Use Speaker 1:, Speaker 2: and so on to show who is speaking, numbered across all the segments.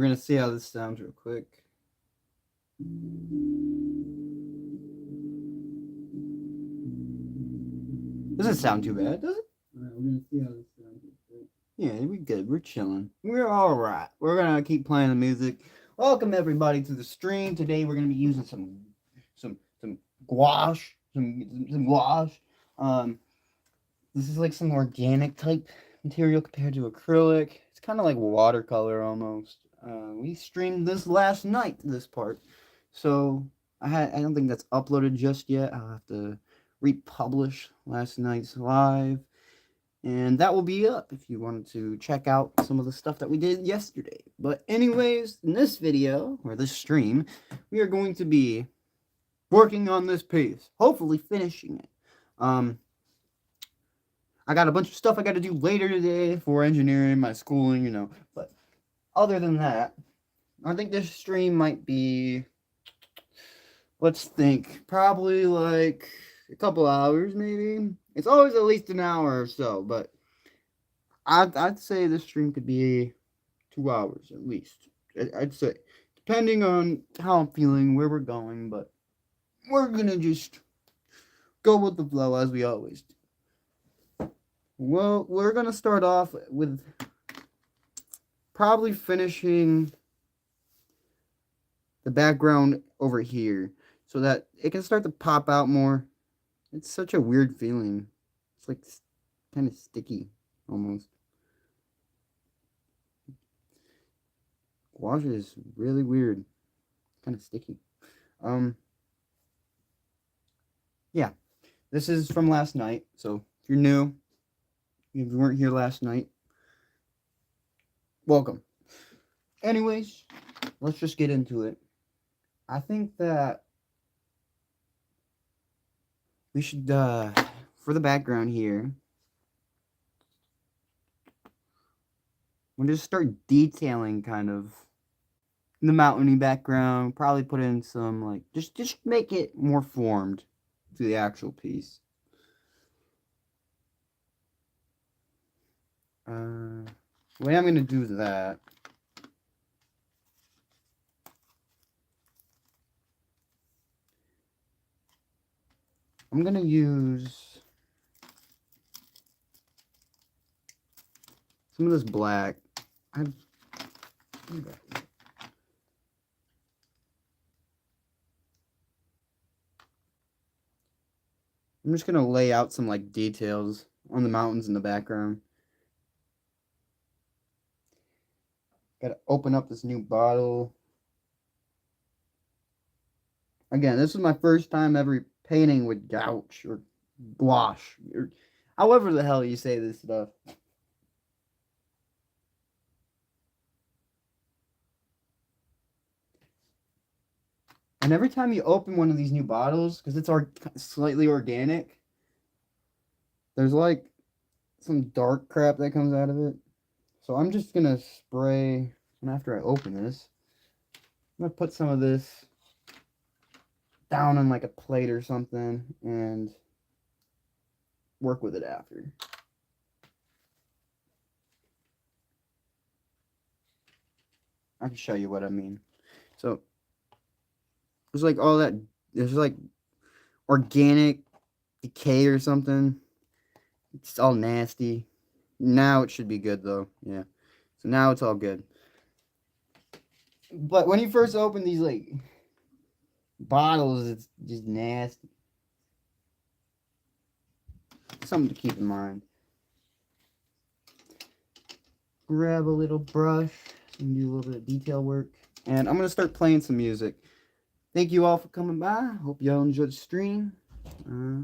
Speaker 1: gonna see how this sounds real quick. Doesn't sound too bad, does it? Alright, we're gonna see how this sounds real quick. Yeah, we're good. We're chilling. We're alright. We're gonna keep playing the music. Welcome everybody to the stream. Today we're gonna be using some gouache. Some gouache. This is like some organic type material compared to acrylic. It's kind of like watercolor almost. We streamed this last night, this part. So I don't think that's uploaded just yet. I'll have to republish last night's live. And that will be up if you wanted to check out some of the stuff that we did yesterday. But anyways, in this video, or this stream, we are going to be working on this piece. Hopefully finishing it. I got a bunch of stuff I got to do later today for engineering, my schooling, you know. But other than that, I think this stream might be, let's think, probably like a couple hours maybe. It's always at least an hour or so, but I'd say this stream could be 2 hours at least. I'd say, depending on how I'm feeling, where we're going, but we're gonna just go with the flow as we always do. Well, we're gonna start off with probably finishing the background over here so that it can start to pop out more. It's such a weird feeling. It's like kind of sticky almost. Gouache is really weird. Kind of sticky. Yeah. This is from last night, so if you're new, if you weren't here last night, welcome. Anyways, let's just get into it. I think that we should, for the background here, we'll just start detailing kind of the mountainy background. Probably put in some, like, just make it more formed to the actual piece. The way I'm going to do that, I'm going to use some of this black. I'm just going to lay out some like details on the mountains in the background. Got to open up this new bottle. Again, this is my first time ever painting with gouache or gouache, or however the hell you say this stuff. And every time you open one of these new bottles, because it's slightly organic, there's like some dark crap that comes out of it. So I'm just going to spray, and after I open this, I'm going to put some of this down on like a plate or something and work with it after. I can show you what I mean. So there's like all that, there's like organic decay or something. It's all nasty. Now it should be good though. Yeah. So now it's all good. But when you first open these like bottles, it's just nasty. Something to keep in mind. Grab a little brush and do a little bit of detail work. And I'm going to start playing some music. Thank you all for coming by. Hope y'all enjoyed the stream. Yeah.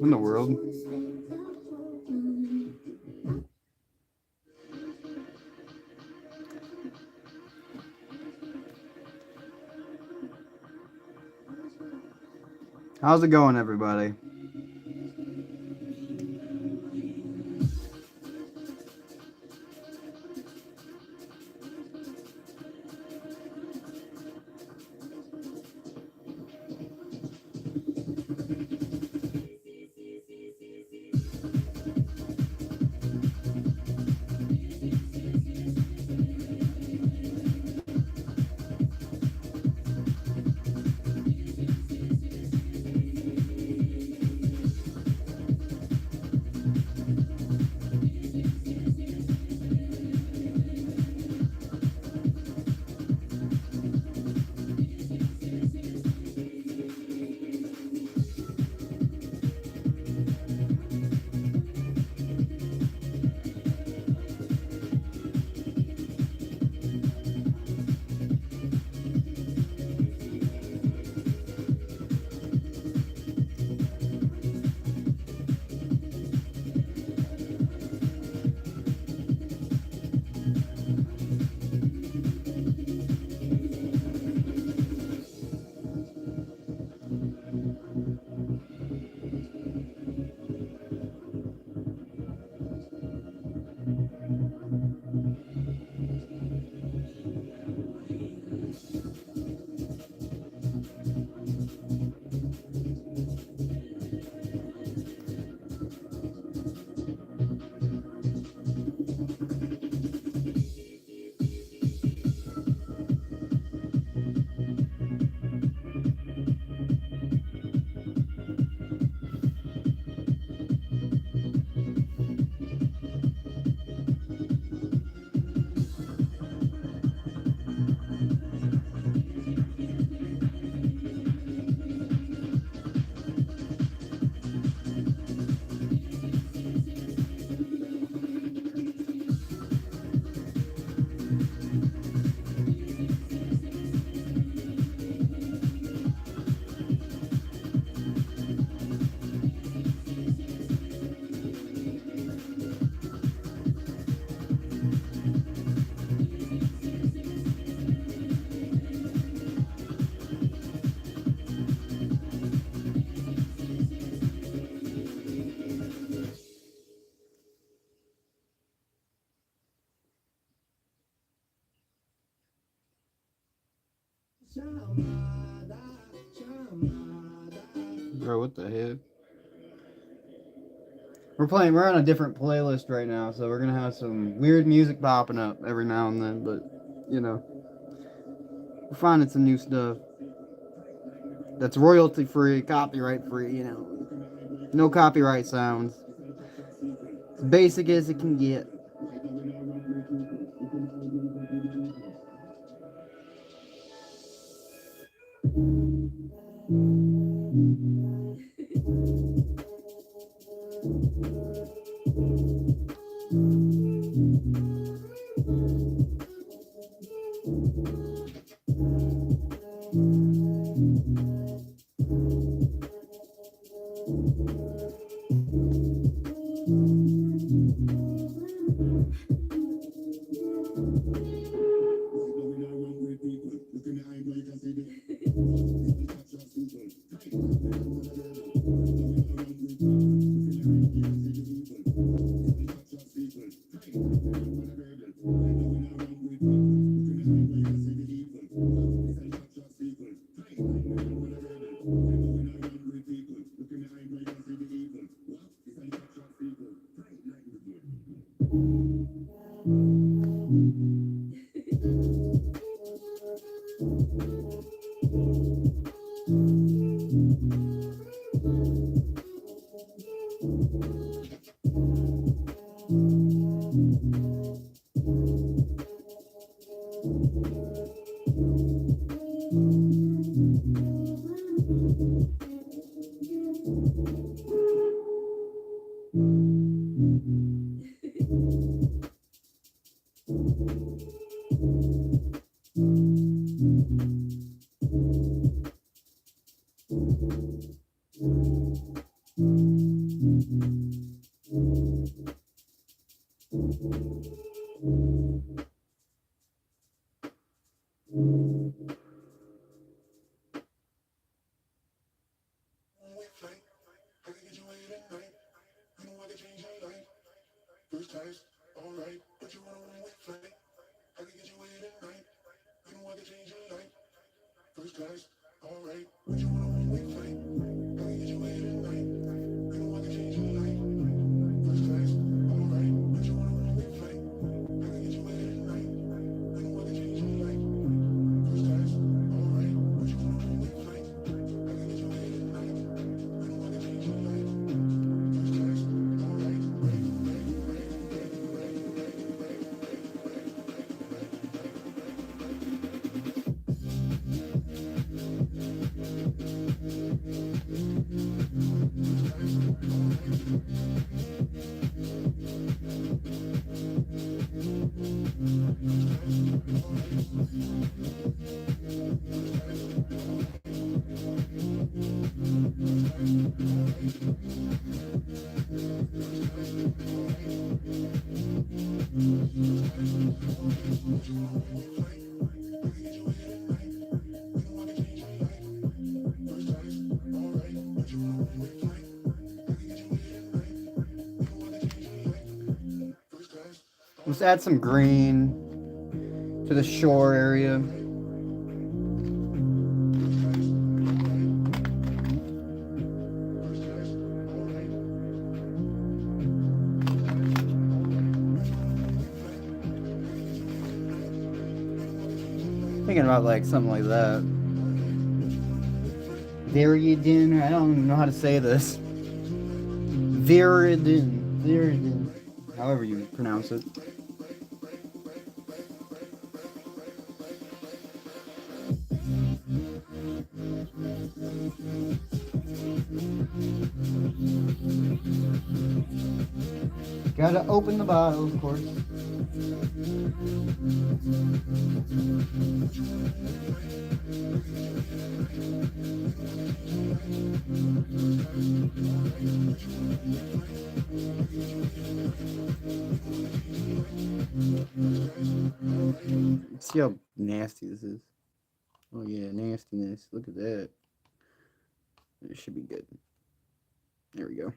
Speaker 1: in the world? How's it going, everybody? Bro, what the heck? We're on a different playlist right now, so we're gonna have some weird music popping up every now and then, but, you know, we're finding some new stuff that's royalty free, copyright free, you know. No copyright sounds. As basic as it can get. Let's add some green to the shore area. Thinking about like something like that. Viridin, I don't even know how to say this. Viridin, however you pronounce it. Gotta open the bottle, of course. See how nasty this is. Oh yeah, nastiness. Look at that. It should be good. There we go.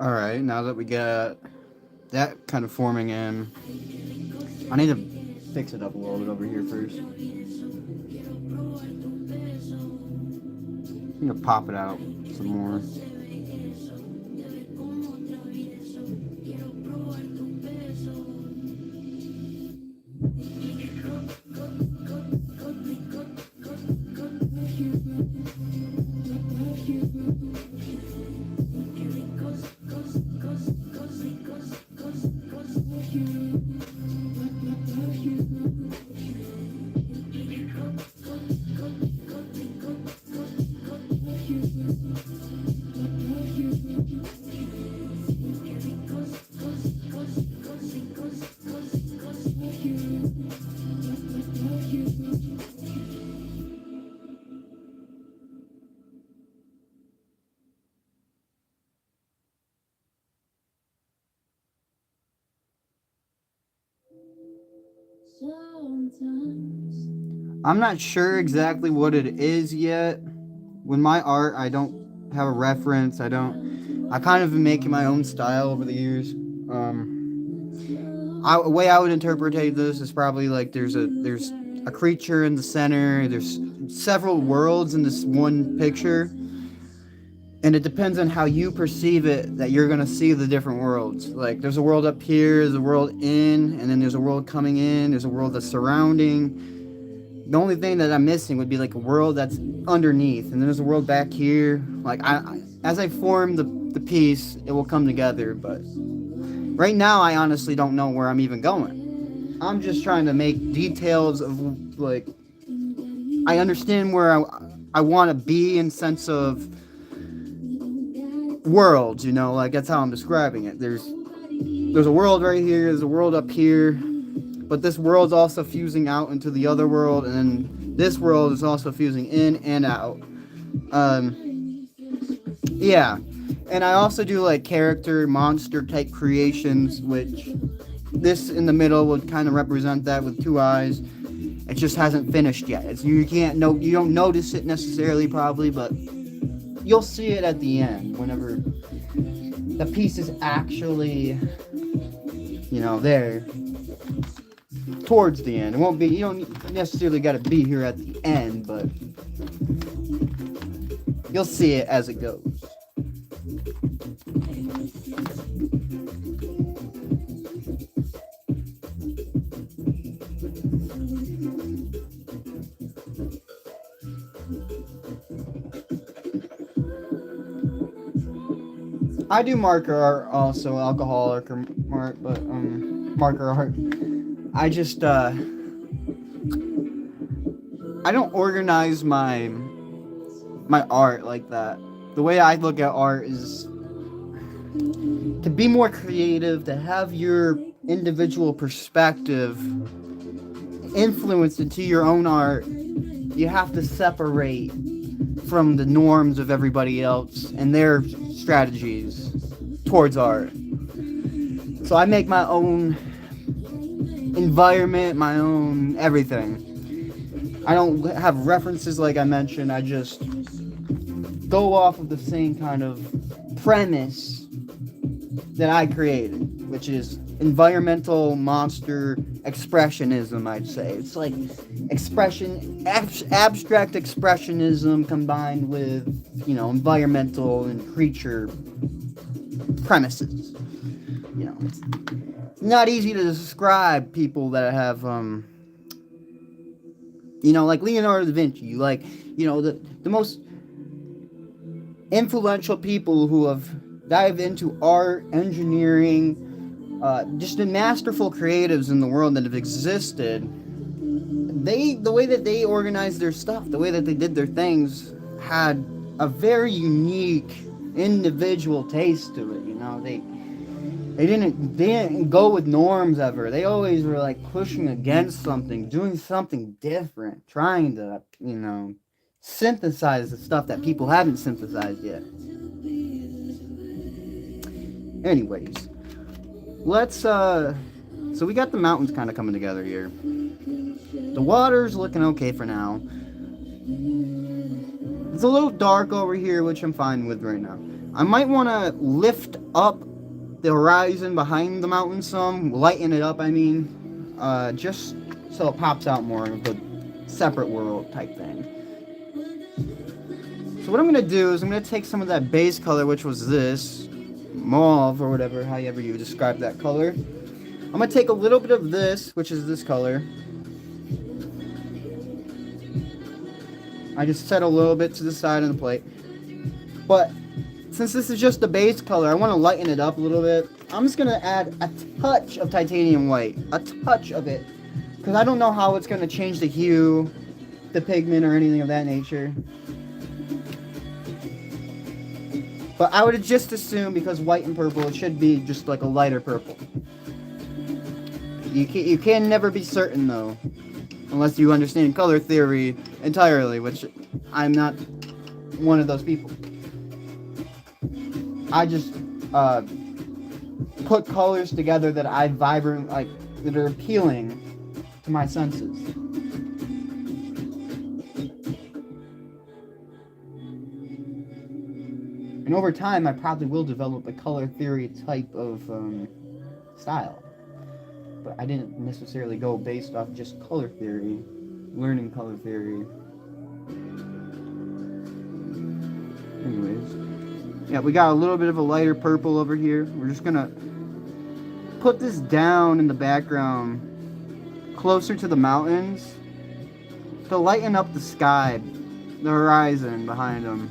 Speaker 1: Alright, now that we get that kind of forming in, I need to fix it up a little bit over here first. I'm gonna pop it out some more. I'm not sure exactly what it is yet. With my art, I don't have a reference. I kind of been making my own style over the years. A way I would interpret this is probably like there's a creature in the center. There's several worlds in this one picture, and it depends on how you perceive it that you're gonna see the different worlds. Like there's a world up here, there's a world in, and then there's a world coming in. There's a world that's surrounding. The only thing that I'm missing would be like a world that's underneath, and then there's a world back here. Like as I form the piece, it will come together. But right now, I honestly don't know where I'm even going. I'm just trying to make details of like I understand where I want to be in sense of worlds. You know, like that's how I'm describing it. There's a world right here. There's a world up here. But this world's also fusing out into the other world, and then this world is also fusing in and out. Yeah. And I also do like character, monster type creations, which this in the middle would kind of represent that with two eyes. It just hasn't finished yet. You don't notice it necessarily probably, but you'll see it at the end whenever the piece is actually, there. Towards the end. It won't be, you don't necessarily got to be here at the end, but you'll see it as it goes. I do marker art also, alcoholic art, but marker art. I just I don't organize my art like that. The way I look at art is to be more creative, to have your individual perspective influenced into your own art. You have to separate from the norms of everybody else and their strategies towards art. So I make my own environment, my own everything. I don't have references like I mentioned. I just go off of the same kind of premise that I created, which is environmental monster expressionism, I'd say. It's like abstract expressionism combined with, environmental and creature premises. It's not easy to describe people that have, like Leonardo da Vinci, like, the most influential people who have dived into art, engineering, just the masterful creatives in the world that have existed. The way that they organized their stuff, the way that they did their things, had a very unique, individual taste to it. They didn't go with norms ever. They always were like pushing against something, doing something different, trying to, synthesize the stuff that people haven't synthesized yet. Anyways, let's so we got the mountains kind of coming together here. The water's looking okay for now. It's a little dark over here, which I'm fine with right now. I might want to lift up the horizon behind the mountain some, lighten it up, I mean, just so it pops out more of the separate world type thing. So what I'm going to do is I'm going to take some of that base color, which was this, mauve or whatever, however you describe that color. I'm going to take a little bit of this, which is this color. I just set a little bit to the side of the plate. But since this is just the base color, I want to lighten it up a little bit. I'm just going to add a touch of titanium white. A touch of it. Because I don't know how it's going to change the hue, the pigment, or anything of that nature. But I would just assume, because white and purple, it should be just like a lighter purple. You can never be certain, though. Unless you understand color theory entirely, which I'm not one of those people. I just put colors together that I vibrant, like, that are appealing to my senses. And over time, I probably will develop a color theory type of style. But I didn't necessarily go based off just color theory, learning color theory. Anyways, yeah, we got a little bit of a lighter purple over here. We're just gonna put this down in the background, closer to the mountains, to lighten up the sky, the horizon behind them.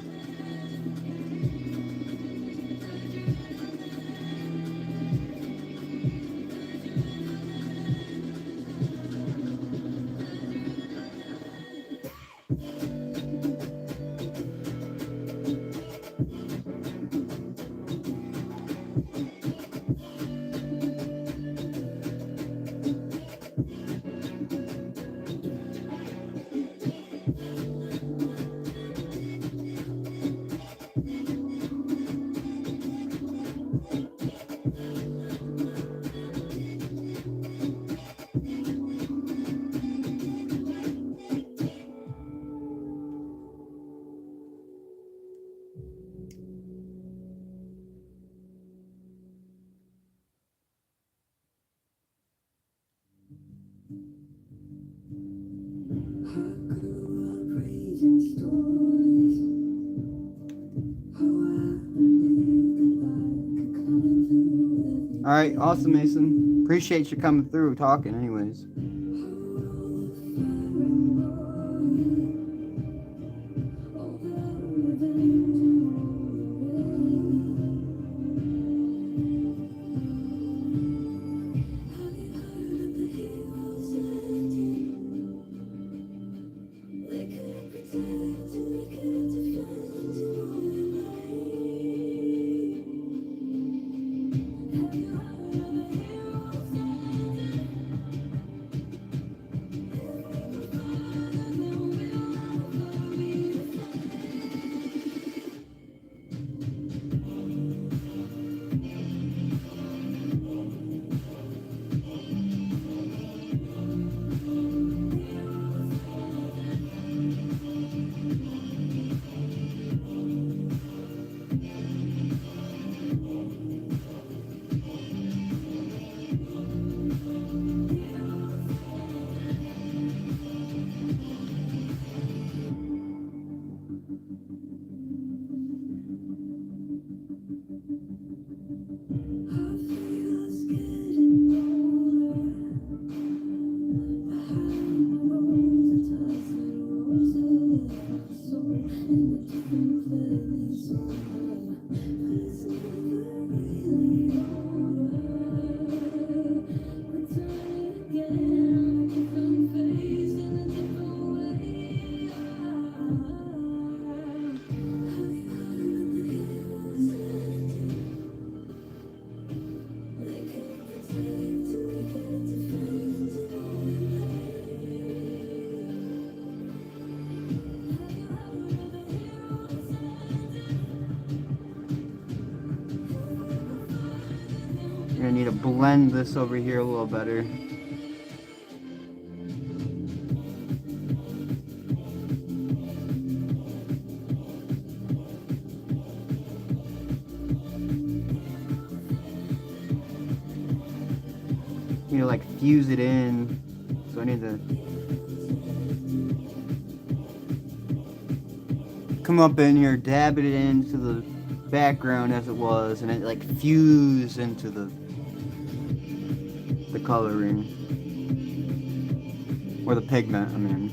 Speaker 1: Alright, awesome, Mason. Appreciate you coming through, talking anyways. You're gonna need to blend this over here a little better. like fuse it in. So I need to come up in here, dab it into the background as it was, and it like fuse into the coloring. Or the pigment, I mean.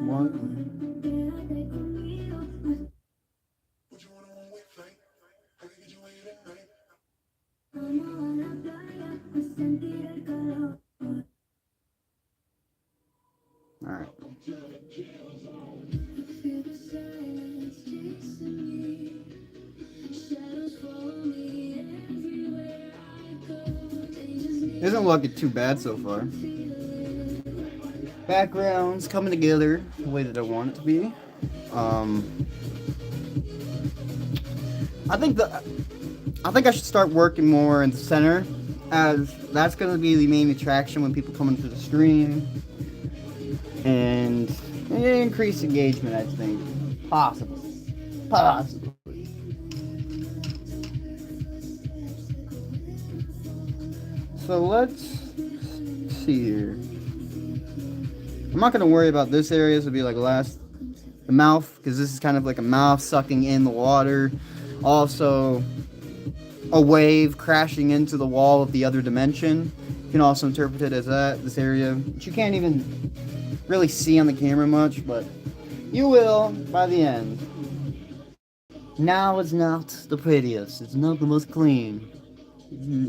Speaker 1: What? Alright. Doesn't look too bad so far. Background's coming together the way that I want it to be. I think I should start working more in the center, as that's going to be the main attraction when people come into the stream, and increase engagement. I think possibly. So let's see here. I'm not going to worry about this area. This will be like the mouth, because this is kind of like a mouth sucking in the water. Also, a wave crashing into the wall of the other dimension. You can also interpret it as that, this area, which you can't even really see on the camera much, but you will by the end. Now it's not the prettiest. It's not the most clean.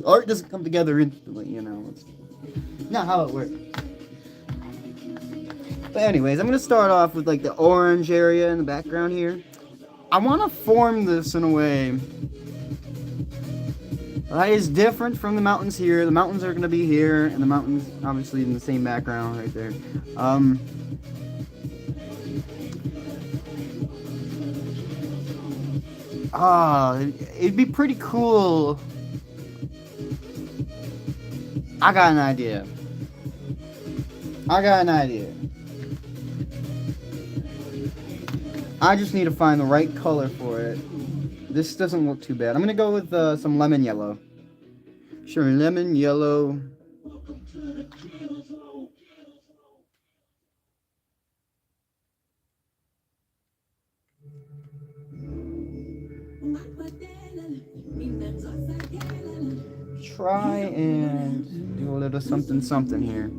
Speaker 1: Art doesn't come together instantly, you know. It's not how it works. But anyways, I'm going to start off with like the orange area in the background here. I want to form this in a way that is different from the mountains here. The mountains are going to be here, and the mountains obviously in the same background right there. It'd be pretty cool. I got an idea. I just need to find the right color for it. This doesn't look too bad. I'm going to go with some lemon yellow. Sure, lemon yellow. Try and do a little something here.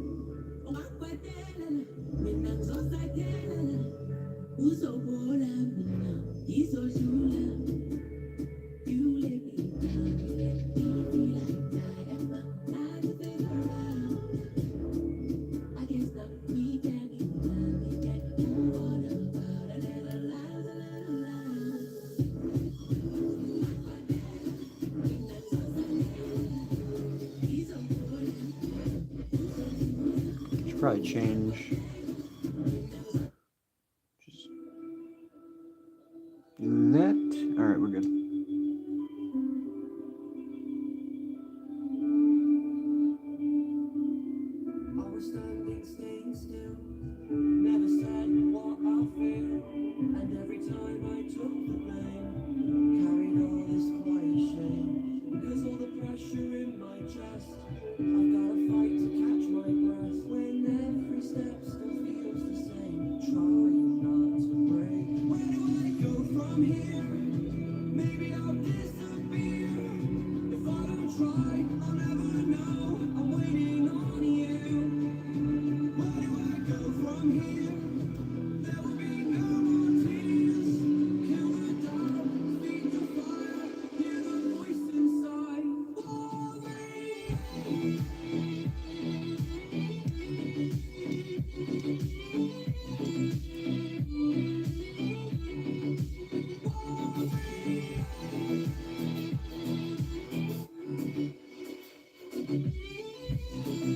Speaker 1: Should probably change. Just do that. Alright, we're good.
Speaker 2: I've got to fight to catch my breath when every step's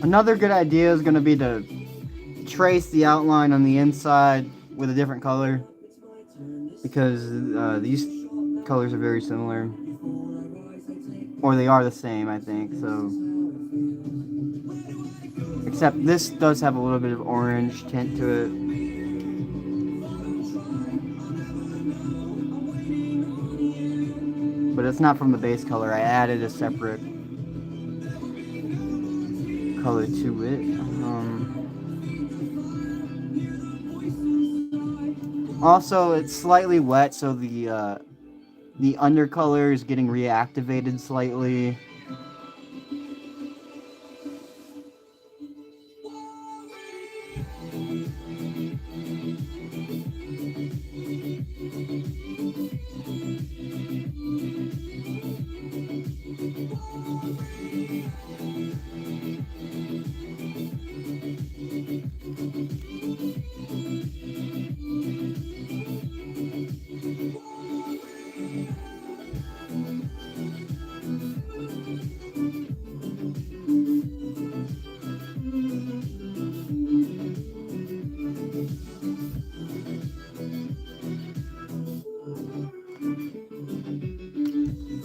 Speaker 1: Another good idea is going to be to trace the outline on the inside with a different color, because these colors are very similar, or they are the same, I think. So, except this does have a little bit of orange tint to it. But it's not from the base color. I added a separate color to it. Also, it's slightly wet, so the undercolor is getting reactivated slightly.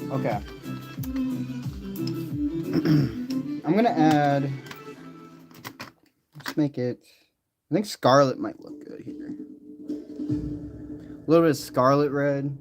Speaker 1: Okay. I'm gonna add, let's make it, I think scarlet might look good here. A little bit of scarlet red.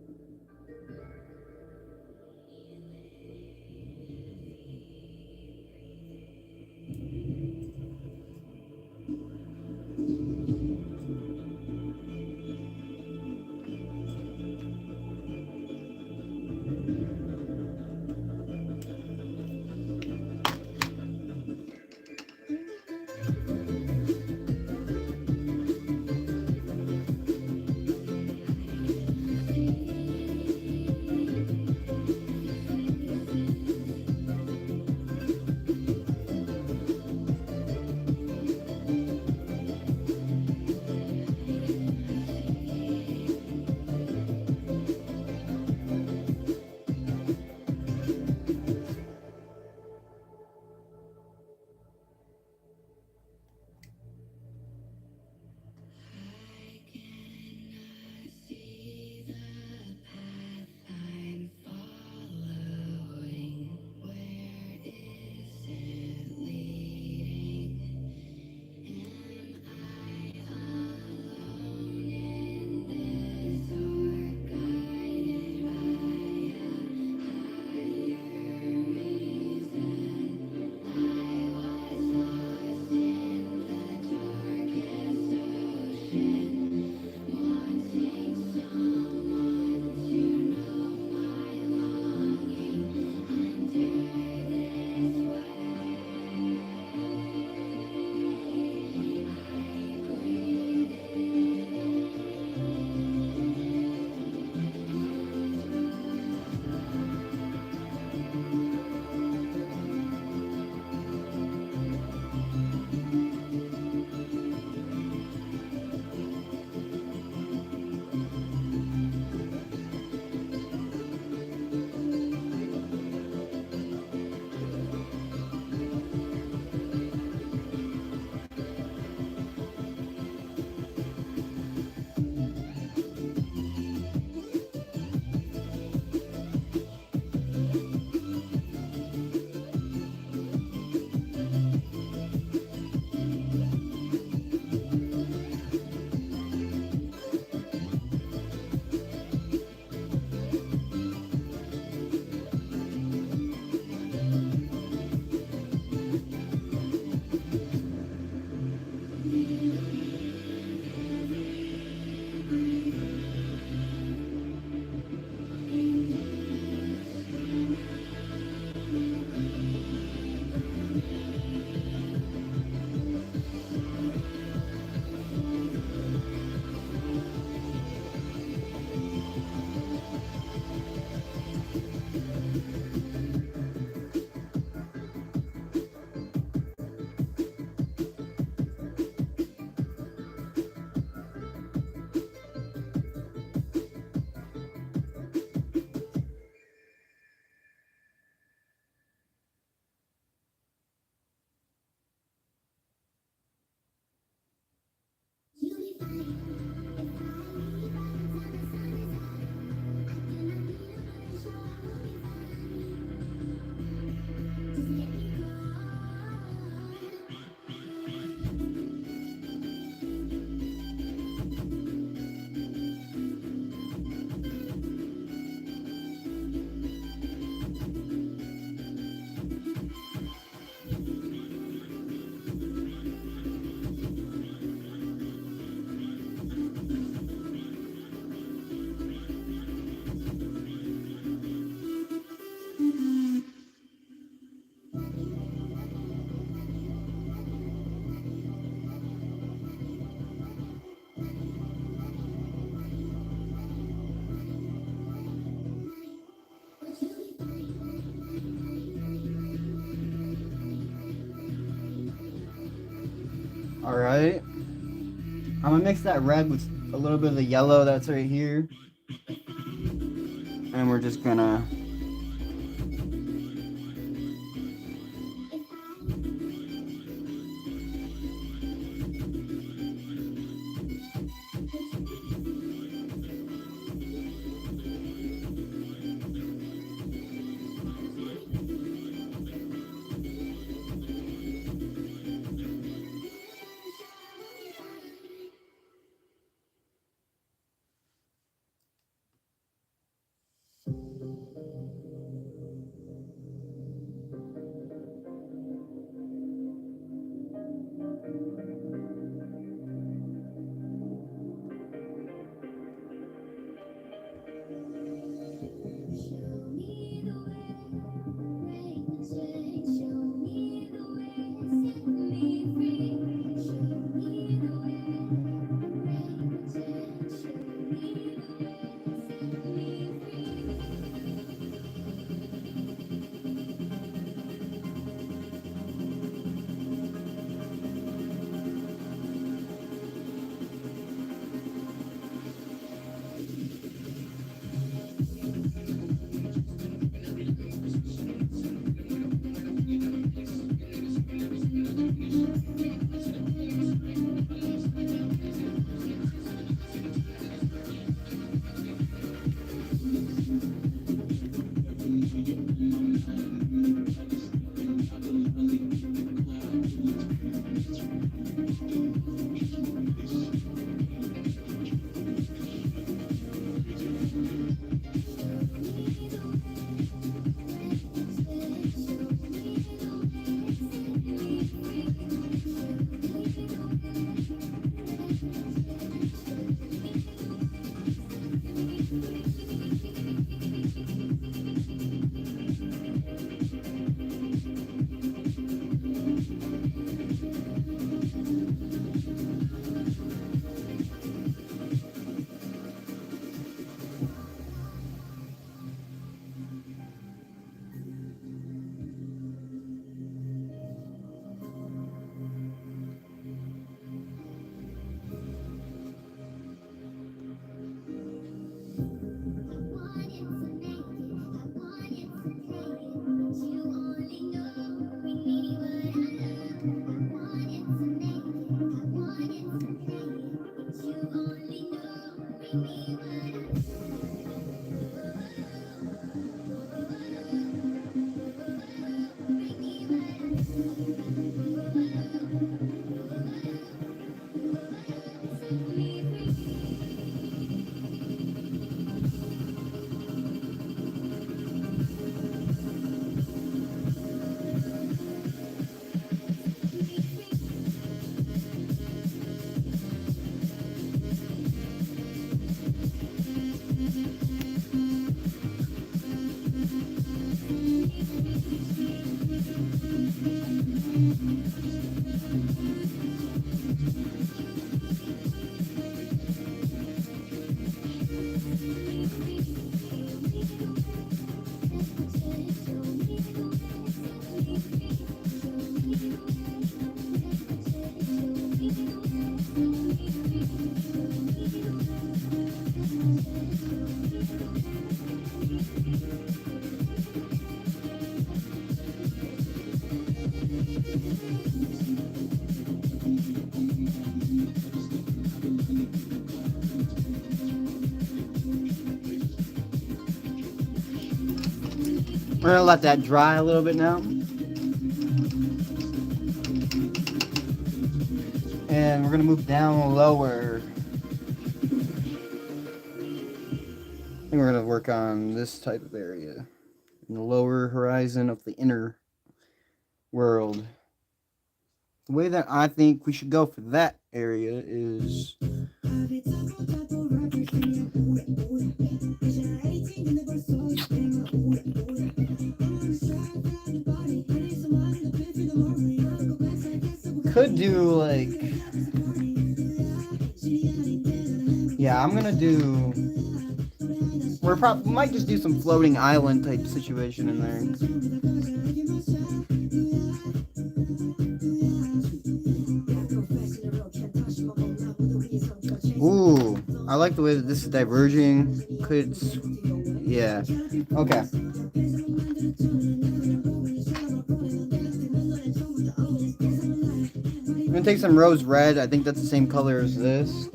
Speaker 1: Alright. I'm gonna mix that red with a little bit of the yellow that's right here. And we're just gonna we're gonna let that dry a little bit now. And we're gonna move down lower. I think we're gonna work on this type of area. In the lower horizon of the inner world. The way that I think we should go for that area is could do like, yeah, I'm gonna do, we might just do some floating island type situation in there. Ooh, I like the way that this is diverging. Could, yeah. Okay. I'm gonna take some rose red. I think that's the same color as this.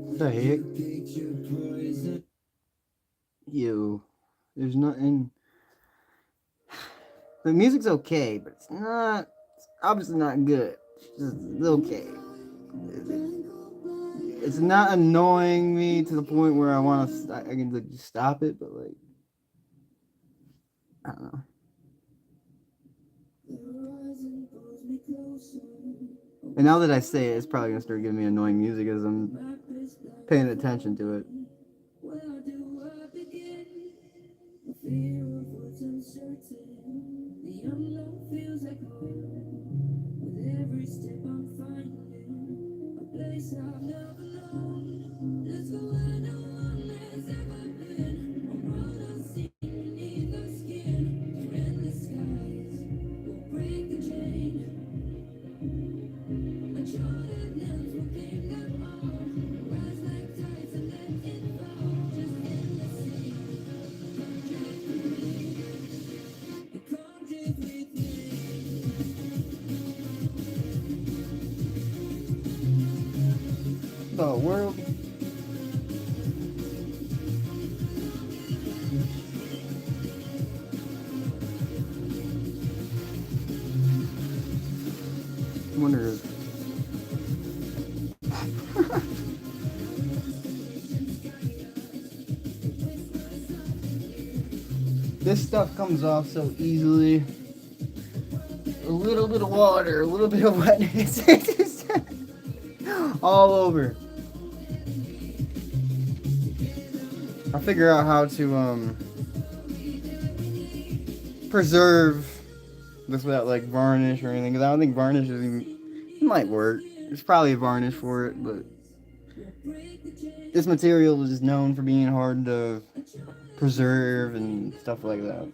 Speaker 1: What the heck? You. There's nothing. The music's okay, but it's not. It's obviously not good. It's just okay. It's not annoying me to the point where I want to. I can like, just stop it, but like, I don't know. And now that I say it, it's probably gonna start giving me annoying music as I'm paying attention to it. The world. I wonder if this stuff comes off so easily. A little bit of water, a little bit of wetness. All over. I'll figure out how to preserve this without like varnish or anything, because I don't think varnish is even, it might work. There's probably a varnish for it, but this material is known for being hard to preserve and stuff like that.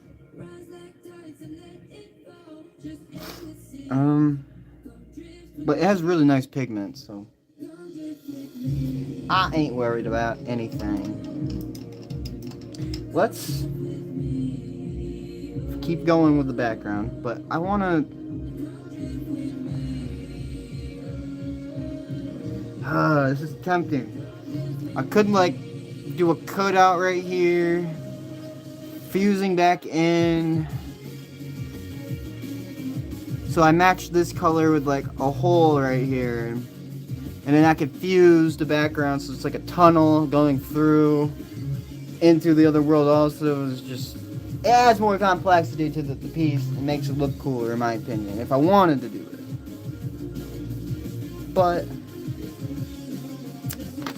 Speaker 1: But it has really nice pigments, so I ain't worried about anything. Let's keep going with the background, but I wanna this is tempting. I could like do a cutout right here, fusing back in. So I matched this color with like a hole right here. And then I could fuse the background so it's like a tunnel going through into the other world also. It's just, it adds more complexity to the piece and makes it look cooler in my opinion, if I wanted to do it. But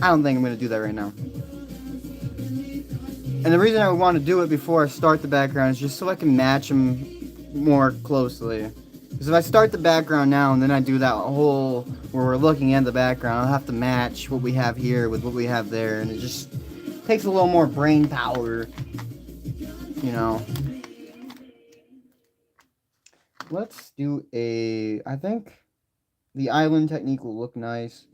Speaker 1: I don't think I'm going to do that right now. And the reason I would want to do it before I start the background is just so I can match them more closely. Because if I start the background now and then I do that whole where we're looking at the background, I'll have to match what we have here with what we have there, and it just takes a little more brain power, you know. Let's do I think the island technique will look nice.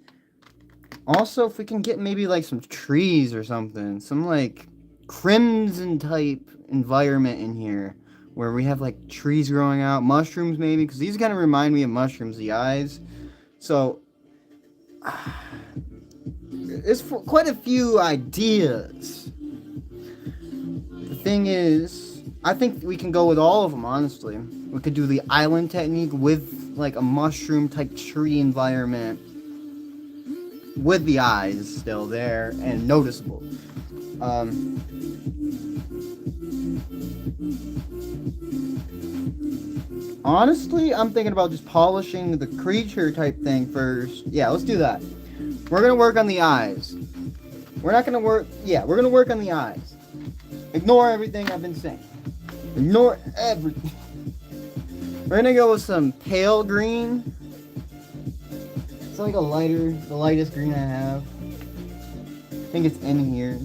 Speaker 1: Also, if we can get maybe like some trees or something, some like crimson type environment in here where we have like trees growing out, mushrooms maybe, because these kind of remind me of mushrooms, the eyes. So it's for quite a few ideas. The thing is, I think we can go with all of them, honestly. We could do the island technique with like a mushroom type tree environment with the eyes still there and noticeable. Honestly, I'm thinking about just polishing the creature type thing first. Yeah, let's do that. We're gonna work on the eyes. We're not gonna work. Yeah, we're gonna work on the eyes. Ignore everything I've been saying. Ignore everything. We're gonna go with some pale green. It's like the lightest green I have. I think it's in here.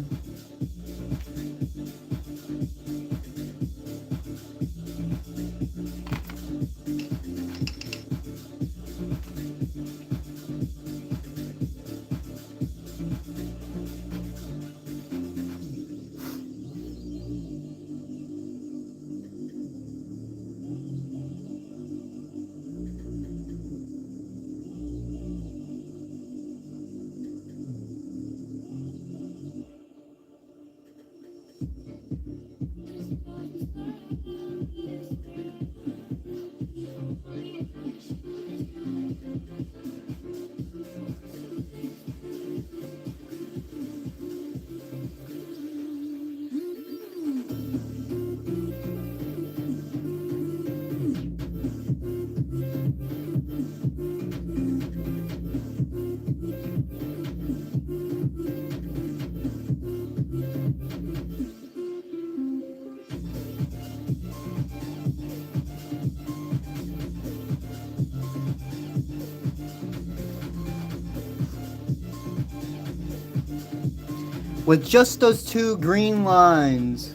Speaker 1: With just those two green lines,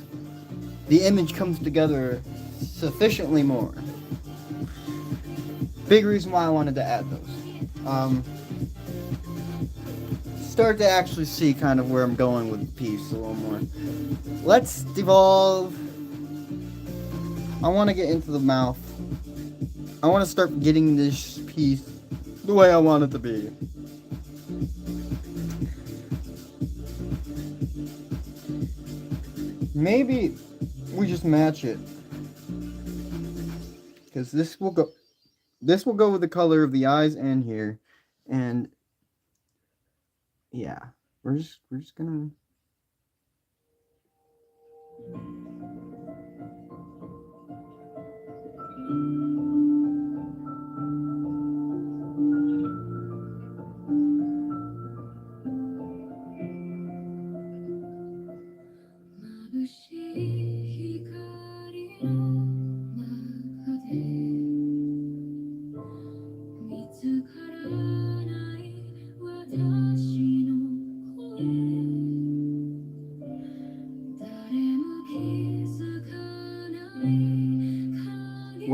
Speaker 1: the image comes together sufficiently more. Big reason why I wanted to add those. Start to actually see kind of where I'm going with the piece a little more. Let's devolve. I want to get into the mouth. I want to start getting this piece the way I want it to be. Maybe we just match it, because this will go with the color of the eyes and here, and yeah, we're just gonna.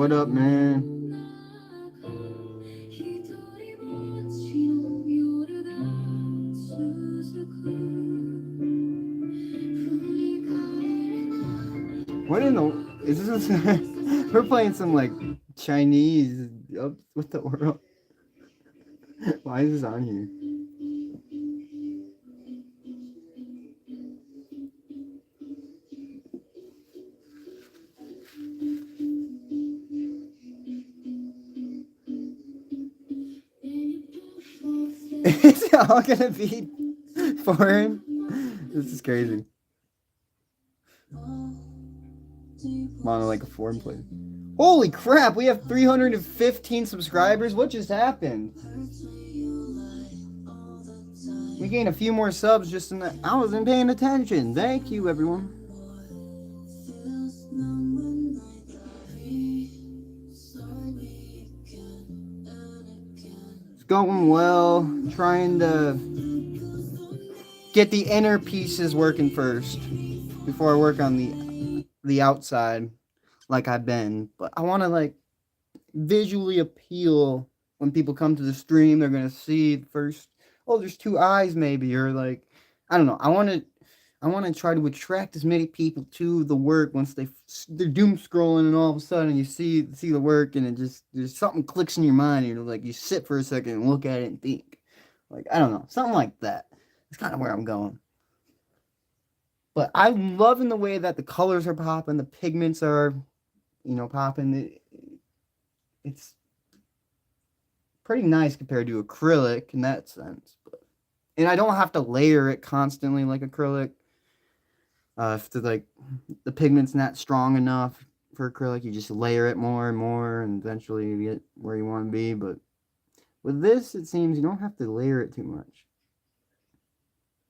Speaker 1: What up, man? What in the... Is this... We're playing some, like, Chinese... What the world? Why is this on here? Is it all gonna be foreign? This is crazy. I'm on like a foreign place. Holy crap, we have 315 subscribers. What just happened? We gained a few more subs just in that. I wasn't paying attention. Thank you, everyone. It's going well. Trying to get the inner pieces working first before I work on the outside like I've been. But I want to like visually appeal when people come to the stream. They're gonna see first, oh, there's two eyes maybe, or like, I don't know. I want to try to attract as many people to the work once they're doom scrolling and all of a sudden you see the work and it just, there's something clicks in your mind and you're like, you sit for a second and look at it and think, like, I don't know, something like that. It's kind of where I'm going. But I'm loving the way that the colors are popping, the pigments are, popping. It's pretty nice compared to acrylic in that sense. And I don't have to layer it constantly like acrylic. If the pigment's not strong enough for acrylic, you just layer it more and more, and eventually you get where you want to be. But with this, it seems you don't have to layer it too much.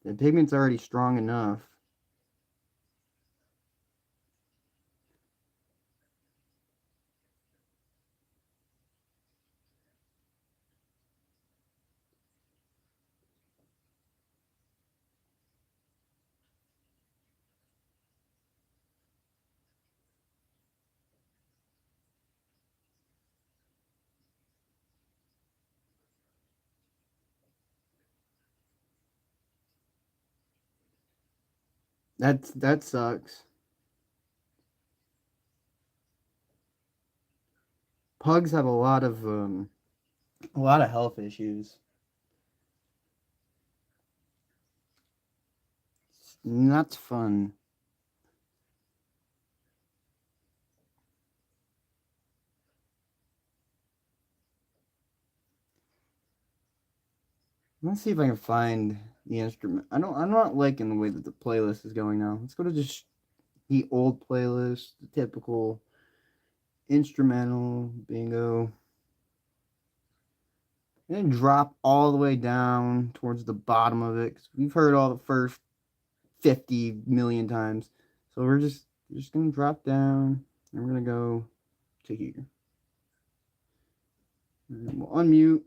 Speaker 1: The pigment's already strong enough. That sucks. Pugs have a lot of health issues. It's not fun. Let's see if I can find the instrument. I'm not liking the way that the playlist is going now. Let's go to just the old playlist, the typical instrumental bingo. And then drop all the way down towards the bottom of it, because we've heard all the first 50 million times. So we're just gonna drop down and we're gonna go to here. And we'll unmute.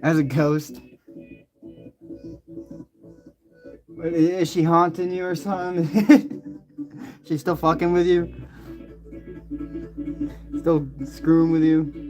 Speaker 1: As a ghost. Is she haunting you or something? She's still fucking with you? Still screwing with you?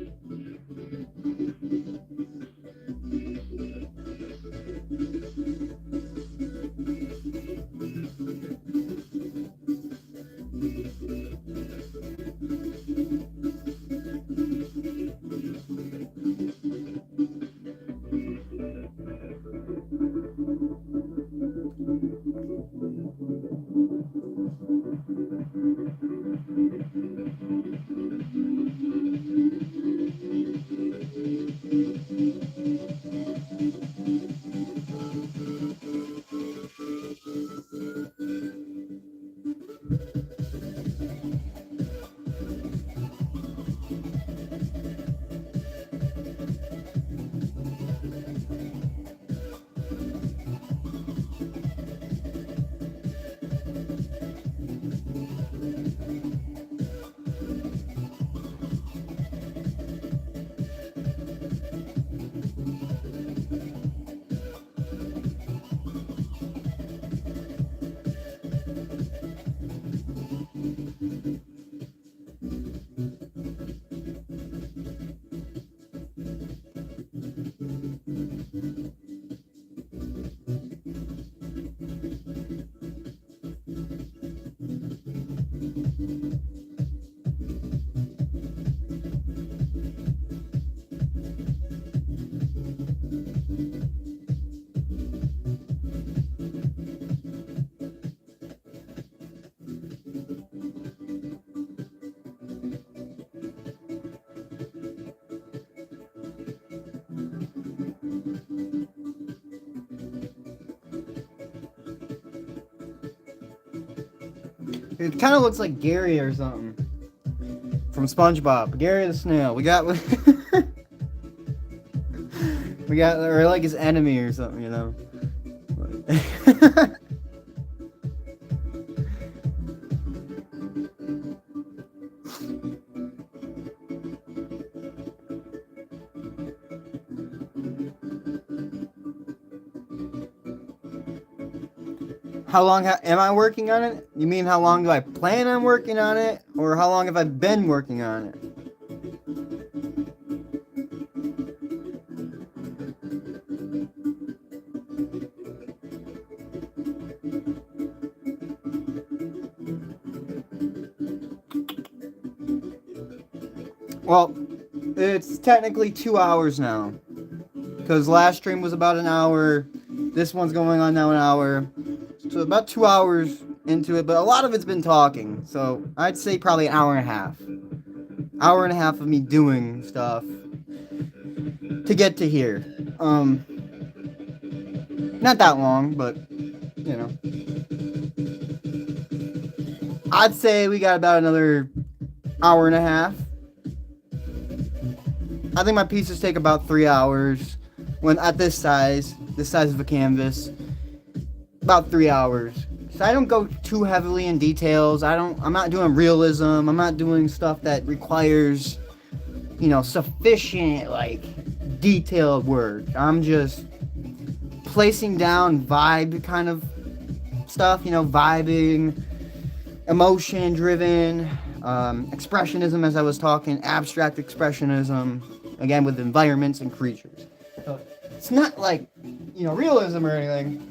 Speaker 1: It kind of looks like Gary or something from SpongeBob. Gary the snail. We got or like his enemy or something, you know. How long am I working on it? You mean how long do I plan on working on it? Or how long have I been working on it? Well, it's technically 2 hours now. Because last stream was about an hour. This one's going on now an hour. So about 2 hours into it, but a lot of it's been talking. So I'd say probably an hour and a half. Hour and a half of me doing stuff to get to here. Not that long, but you know. I'd say we got about another hour and a half. I think my pieces take about 3 hours. When at this size of a canvas, about 3 hours. So I don't go too heavily in details. I'm not doing realism. I'm not doing stuff that requires, you know, sufficient, like, detailed work. I'm just placing down vibe kind of stuff, you know, vibing, emotion driven, expressionism, as I was talking, abstract expressionism, again with environments and creatures. So it's not like, you know, realism or anything.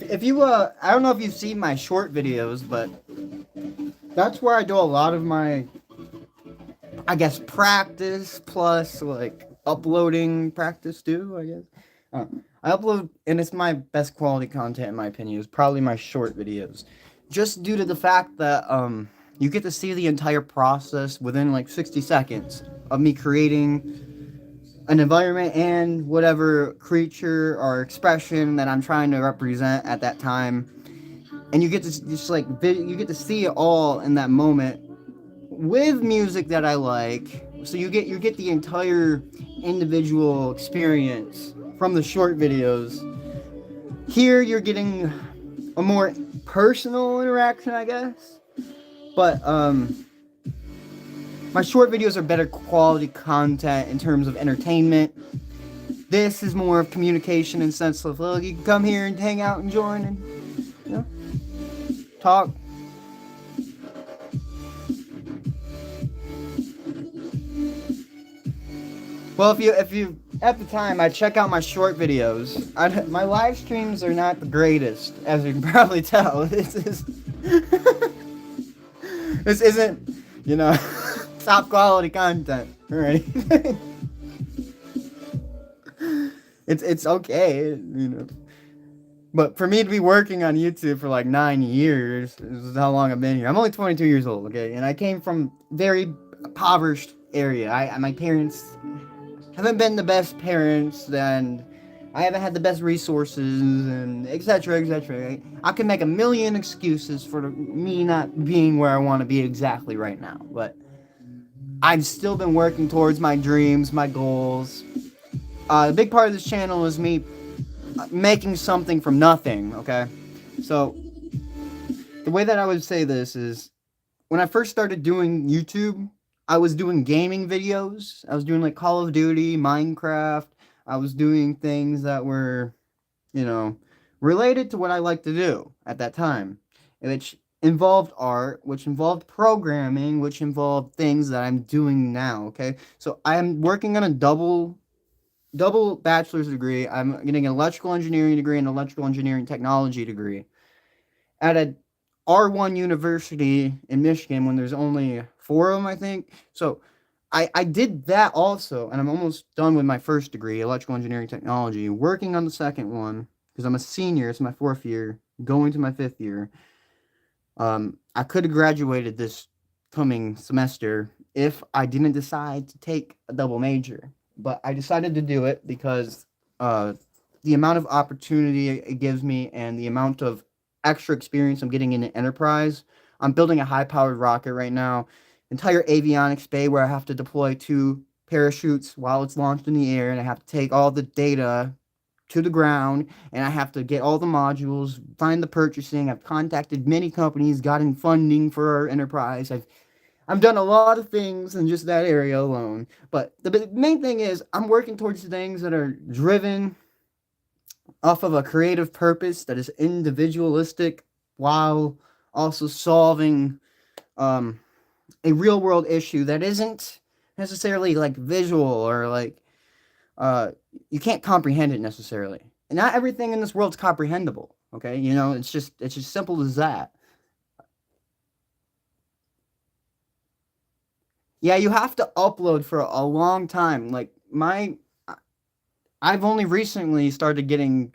Speaker 1: If you, I don't know if you've seen my short videos, but that's where I do a lot of my, I guess, practice plus, like, uploading practice too, I guess. I upload, and it's my best quality content, in my opinion, is probably my short videos. Just due to the fact that, you get to see the entire process within, like, 60 seconds of me creating an environment and whatever creature or expression that I'm trying to represent at that time, and you get to just like you get to see it all in that moment with music that I like. So you get the entire individual experience from the short videos. Here you're getting a more personal interaction, I guess, but my short videos are better quality content in terms of entertainment. This is more of communication and sense of, well, you can come here and hang out and join and, you know, talk. Well, if you at the time, I check out my short videos. My live streams are not the greatest, as you can probably tell. This isn't, you know, top quality content or anything. It's okay, you know. But for me to be working on YouTube for like 9 years, this is how long I've been here. I'm only 22 years old, okay? And I came from very impoverished area. My parents haven't been the best parents, and I haven't had the best resources, and etc., etc. I can make a million excuses for me not being where I want to be exactly right now, but I've still been working towards my dreams, my goals. The big part of this channel is me making something from nothing, okay? So, the way that I would say this is, when I first started doing YouTube, I was doing gaming videos. I was doing like Call of Duty, Minecraft. I was doing things that were, you know, related to what I like to do at that time, which involved art, which involved programming, which involved things that I'm doing now, okay? So I am working on a double bachelor's degree. I'm getting an electrical engineering degree and electrical engineering technology degree at a R1 university in Michigan when there's only 4 of them, I think. So I did that also, and I'm almost done with my first degree, electrical engineering technology, working on the second one, because I'm a senior, it's my 4th year, going to my 5th year. I could have graduated this coming semester if I didn't decide to take a double major. But I decided to do it because uh, the amount of opportunity it gives me and the amount of extra experience I'm getting in an enterprise. I'm building a high-powered rocket right now, entire avionics bay where I have to deploy two parachutes while it's launched in the air, and I have to take all the data to the ground, and I have to get all the modules, find the purchasing. I've contacted many companies, gotten funding for our enterprise. I've done a lot of things in just that area alone. But the main thing is I'm working towards things that are driven off of a creative purpose that is individualistic while also solving um, a real world issue that isn't necessarily like visual or like uh, you can't comprehend it necessarily. And not everything in this world's comprehensible. Okay, it's just simple as that. Yeah, you have to upload for a long time. Like I've only recently started getting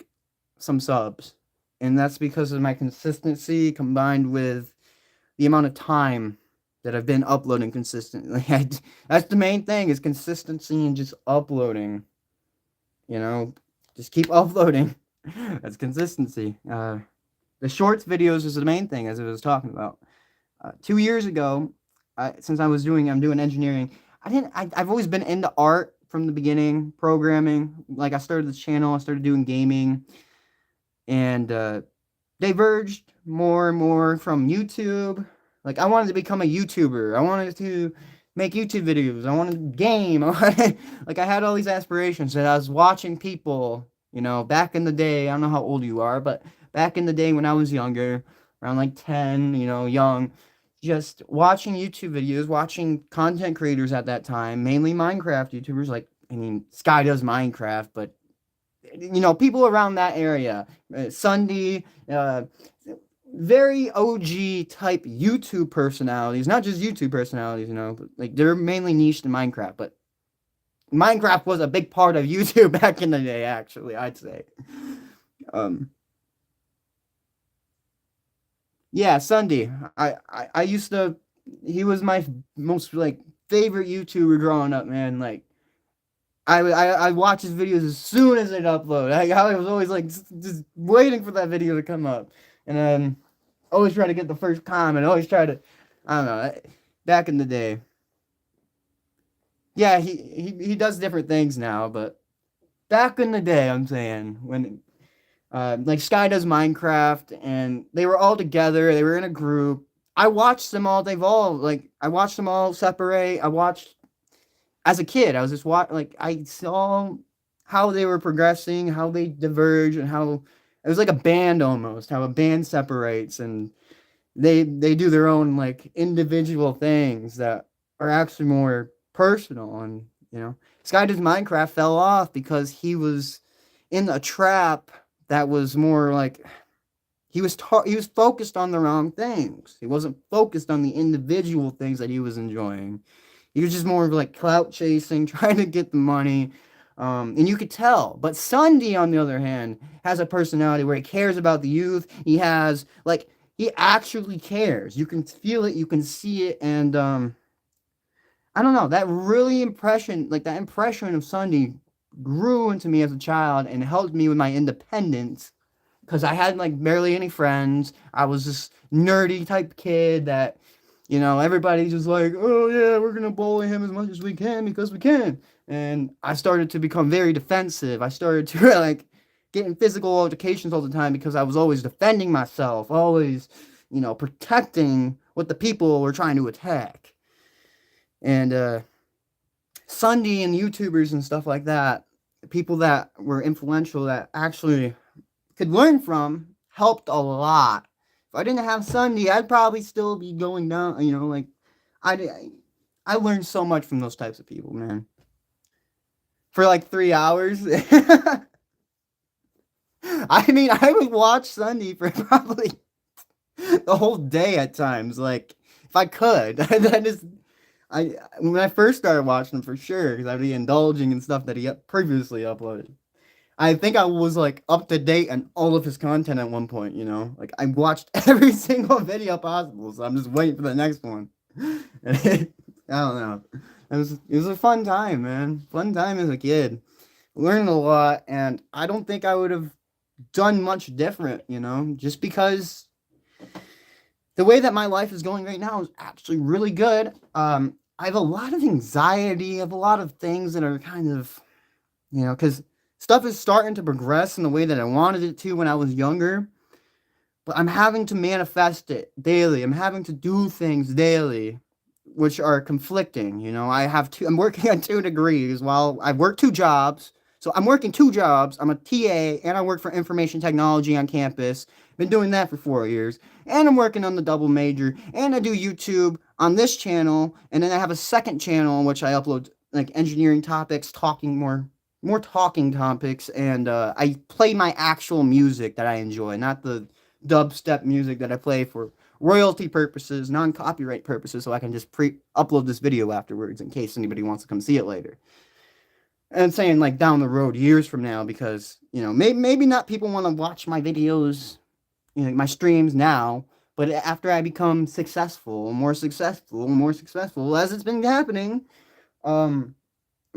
Speaker 1: some subs, and that's because of my consistency combined with the amount of time that I've been uploading consistently. That's the main thing is consistency and just uploading. You know, just keep uploading. That's consistency. The shorts videos is the main thing, as I was talking about. 2 years ago, since I'm doing engineering. I've always been into art from the beginning, programming. Like I started this channel, I started doing gaming, and diverged more and more from YouTube. Like I wanted to become a YouTuber. I wanted to make YouTube videos. I wanted to game. Like I had all these aspirations, and I was watching people. Back in the day. I don't know how old you are, but back in the day when I was younger, around like 10, young, just watching YouTube videos, watching content creators at that time, mainly Minecraft YouTubers. Like, I mean, Sky does Minecraft, but people around that area, Sunday, very OG type YouTube personalities, not just YouTube personalities, but like they're mainly niched in Minecraft, but Minecraft was a big part of YouTube back in the day, actually, I'd say. Um, yeah, Sunday. I used to. He was my most like favorite YouTuber growing up, man. Like I watch his videos as soon as it upload. I was always like just waiting for that video to come up, and then always try to get the first comment. Always try to, I don't know. Back in the day, yeah, he does different things now, but back in the day, I'm saying when like Sky does Minecraft, and they were all together. They were in a group. I watched them all. I watched them all separate. I watched as a kid. I was just like I saw how they were progressing, how they diverge, and how it was like a band almost. How a band separates, and they do their own like individual things that are actually more personal. And Sky does Minecraft fell off because he was in a trap that was more like he was focused on the wrong things. He wasn't focused on the individual things that he was enjoying. He was just more of like clout chasing, trying to get the money. And you could tell. But Sunday, on the other hand, has a personality where he cares about the youth. He actually cares. You can feel it, you can see it, and I don't know, that impression of Sunday grew into me as a child and helped me with my independence because I had like barely any friends. I was this nerdy type kid that, everybody's just like, oh yeah, we're gonna bully him as much as we can because we can. And I started to become very defensive. I started to like get in physical altercations all the time because I was always defending myself, always, protecting what the people were trying to attack. And Sunday and YouTubers and stuff like that, people that were influential that actually could learn from, helped a lot. If I didn't have Sunday, I'd probably still be going down. Like I I learned so much from those types of people, man. For like 3 hours. I mean, I would watch Sunday for probably the whole day at times. Like, if I could, that is, when I first started watching him for sure, because I'd be indulging in stuff that he previously uploaded. I think I was like up to date on all of his content at one point. Like I watched every single video possible, so I'm just waiting for the next one. I don't know. It was a fun time, man. Fun time as a kid. Learned a lot, and I don't think I would have done much different, just because the way that my life is going right now is actually really good. I have a lot of anxiety. I have a lot of things that are kind of, because stuff is starting to progress in the way that I wanted it to when I was younger. But I'm having to manifest it daily. I'm having to do things daily, which are conflicting. I'm working on 2 degrees while I work 2 jobs. So I'm working 2 jobs. I'm a TA and I work for information technology on campus. Been doing that for 4 years. And I'm working on the double major. And I do YouTube on this channel. And then I have a second channel in which I upload like engineering topics, talking more talking topics. And I play my actual music that I enjoy, not the dubstep music that I play for royalty purposes, non-copyright purposes, so I can just upload this video afterwards in case anybody wants to come see it later. And I'm saying like down the road, years from now, because maybe not people want to watch my videos, my streams now, but after I become successful, more successful, more successful, as it's been happening,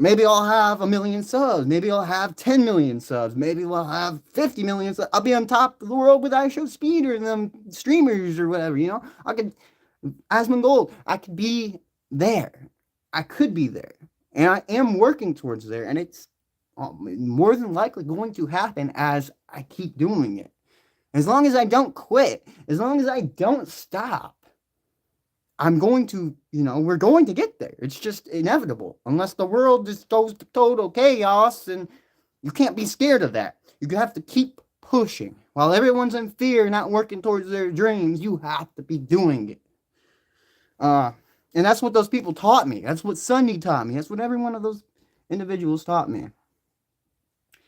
Speaker 1: maybe I'll have 1 million subs. Maybe I'll have 10 million subs. Maybe I'll have 50 million subs. I'll be on top of the world with iShowSpeed or them streamers or whatever, I could, Asmongold, I could be there. I could be there. And I am working towards there. And it's more than likely going to happen as I keep doing it. As long as I don't quit, as long as I don't stop, I'm going to, we're going to get there. It's just inevitable. Unless the world just goes to total chaos, and you can't be scared of that. You have to keep pushing. While everyone's in fear, not working towards their dreams, you have to be doing it. And that's what those people taught me. That's what Sunday taught me. That's what every one of those individuals taught me.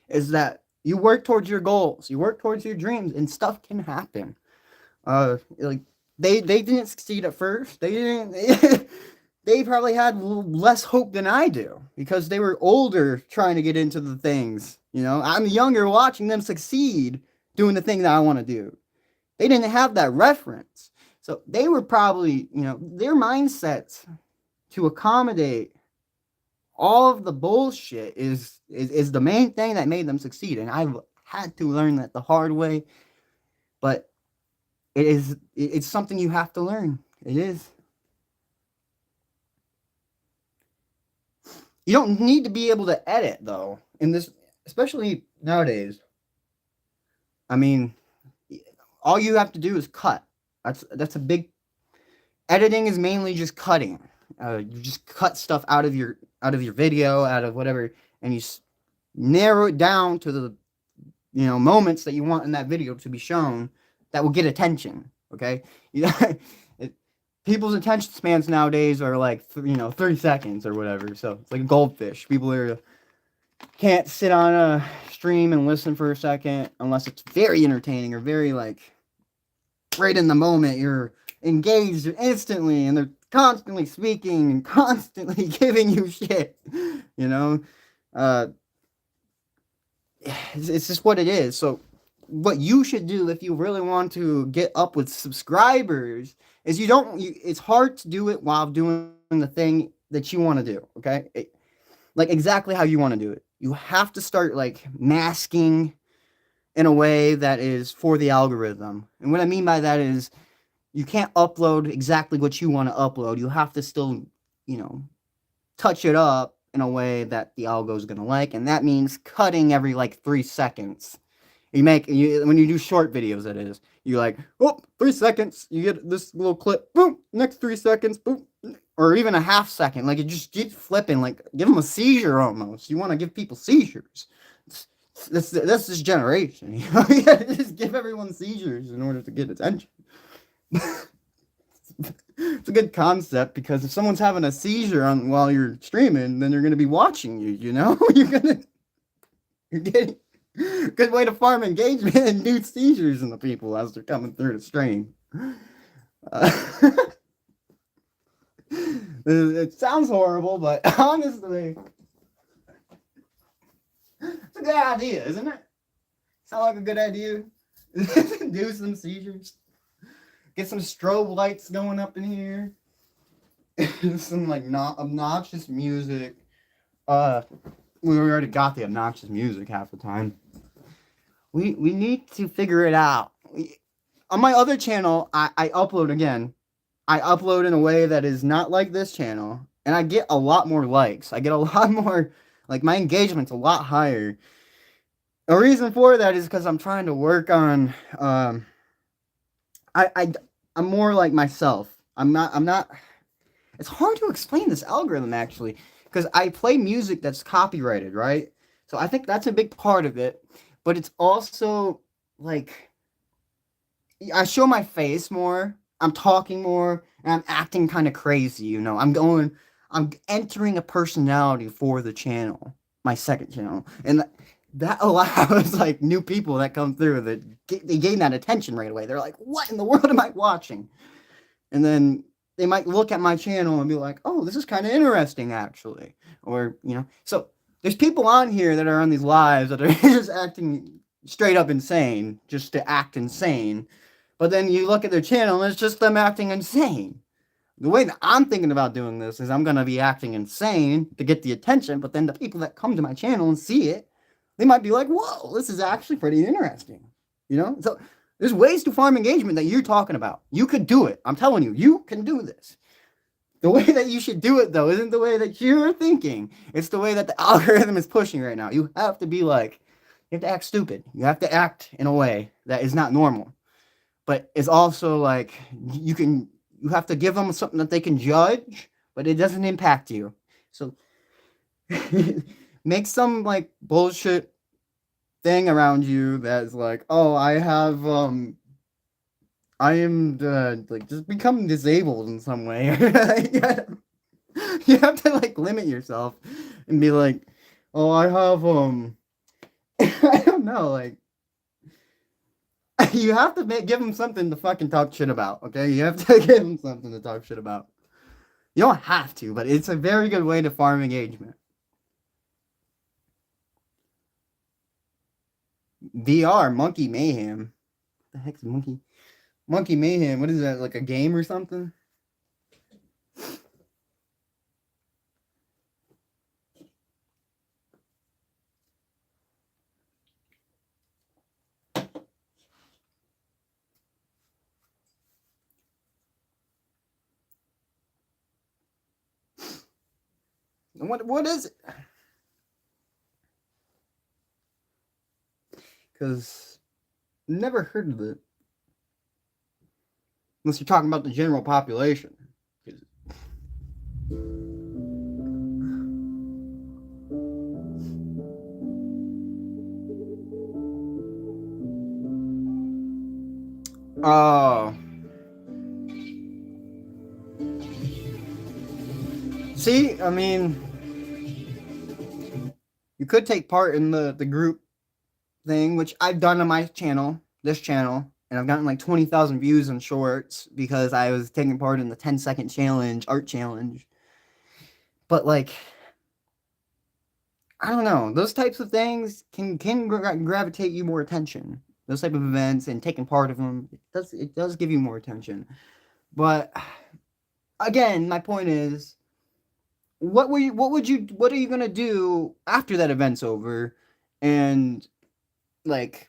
Speaker 1: Is that you work towards your goals. You work towards your dreams, and stuff can happen. Like, they didn't succeed at first. They didn't. They probably had less hope than I do because they were older trying to get into the things. I'm younger watching them succeed doing the thing that I want to do. They didn't have that reference. So they were probably, their mindsets to accommodate all of the bullshit is the main thing that made them succeed. And I've had to learn that the hard way. But it's something you have to learn. It is. You don't need to be able to edit, though, in this, especially nowadays. I mean, all you have to do is cut. That's a big. Editing is mainly just cutting. You just cut stuff out of your video, out of whatever, and you narrow it down to the moments that you want in that video to be shown that will get attention. Okay, people's attention spans nowadays are like 30 seconds or whatever. So it's like a goldfish. People can't sit on a stream and listen for a second unless it's very entertaining or very like right in the moment. You're engaged instantly, and they're constantly speaking and constantly giving you shit. It's just what it is. So what you should do if you really want to get up with subscribers is it's hard to do it while doing the thing that you want to do. Okay, like exactly how you want to do it. You have to start like masking in a way that is for the algorithm. And what I mean by that is you can't upload exactly what you want to upload. You have to still, touch it up in a way that the algo is going to like. And that means cutting every like 3 seconds. When you do short videos, that is, you're like, 3 seconds, you get this little clip, boom, next 3 seconds, boom, or even a half second. Like, it just keeps flipping, like, give them a seizure almost. You want to give people seizures. That's this generation. You gotta just give everyone seizures in order to get attention. It's a good concept because if someone's having a seizure while you're streaming, then they're going to be watching you, you're getting good way to farm engagement and induce seizures in the people as they're coming through the stream. It sounds horrible, but honestly, it's a good idea, isn't it? Sound like a good idea? Do some seizures. Get some strobe lights going up in here. some like not obnoxious music. Uh, we already got the obnoxious music half the time. We need to figure it out. On my other channel, I upload again. I upload in a way that is not like this channel, and I get a lot more likes. I get a lot more, like, my engagement's a lot higher. A reason for that is because I'm trying to work on, I, I, I'm more like myself. I'm not, it's hard to explain this algorithm actually, because I play music that's copyrighted, right? So I think that's a big part of it, but it's also like I show my face more, I'm talking more, and I'm acting kind of crazy, I'm entering a personality for the channel, my second channel, and that allows like new people that come through they gain that attention right away. They're like, "What in the world am I watching?" And then they might look at my channel and be like, "Oh, this is kind of interesting, actually," or So there's people on here that are on these lives that are just acting straight up insane, just to act insane. But then you look at their channel and it's just them acting insane. The way that I'm thinking about doing this is I'm going to be acting insane to get the attention, but then the people that come to my channel and see it, they might be like, "Whoa, this is actually pretty interesting." So there's ways to farm engagement that you're talking about. You could do it. I'm telling you, you can do this. The way that you should do it, though, isn't the way that you're thinking. It's the way that the algorithm is pushing right now. You have to you have to act stupid. You have to act in a way that is not normal. But it's also like you have to give them something that they can judge, but it doesn't impact you. So make some like bullshit thing around you that's like, "Oh, I am like just become disabled in some way." You have to like limit yourself and be like, "Oh, I have I don't know, like." You have to give them something to fucking talk shit about, okay? You have to give them something to talk shit about. You don't have to, but it's a very good way to farm engagement. VR, Monkey Mayhem. What the heck's Monkey Mayhem? What is that, like a game or something? What is it? Because never heard of it. Unless you're talking about the general population. Oh. See, I mean, you could take part in the group thing, which I've done on my channel, this channel, and I've gotten like 20,000 views on shorts because I was taking part in the 10-second challenge, art challenge. But like, I don't know, those types of things can gravitate you more attention. Those type of events and taking part of them, it does give you more attention. But again, my point is, what are you gonna do after that event's over, and like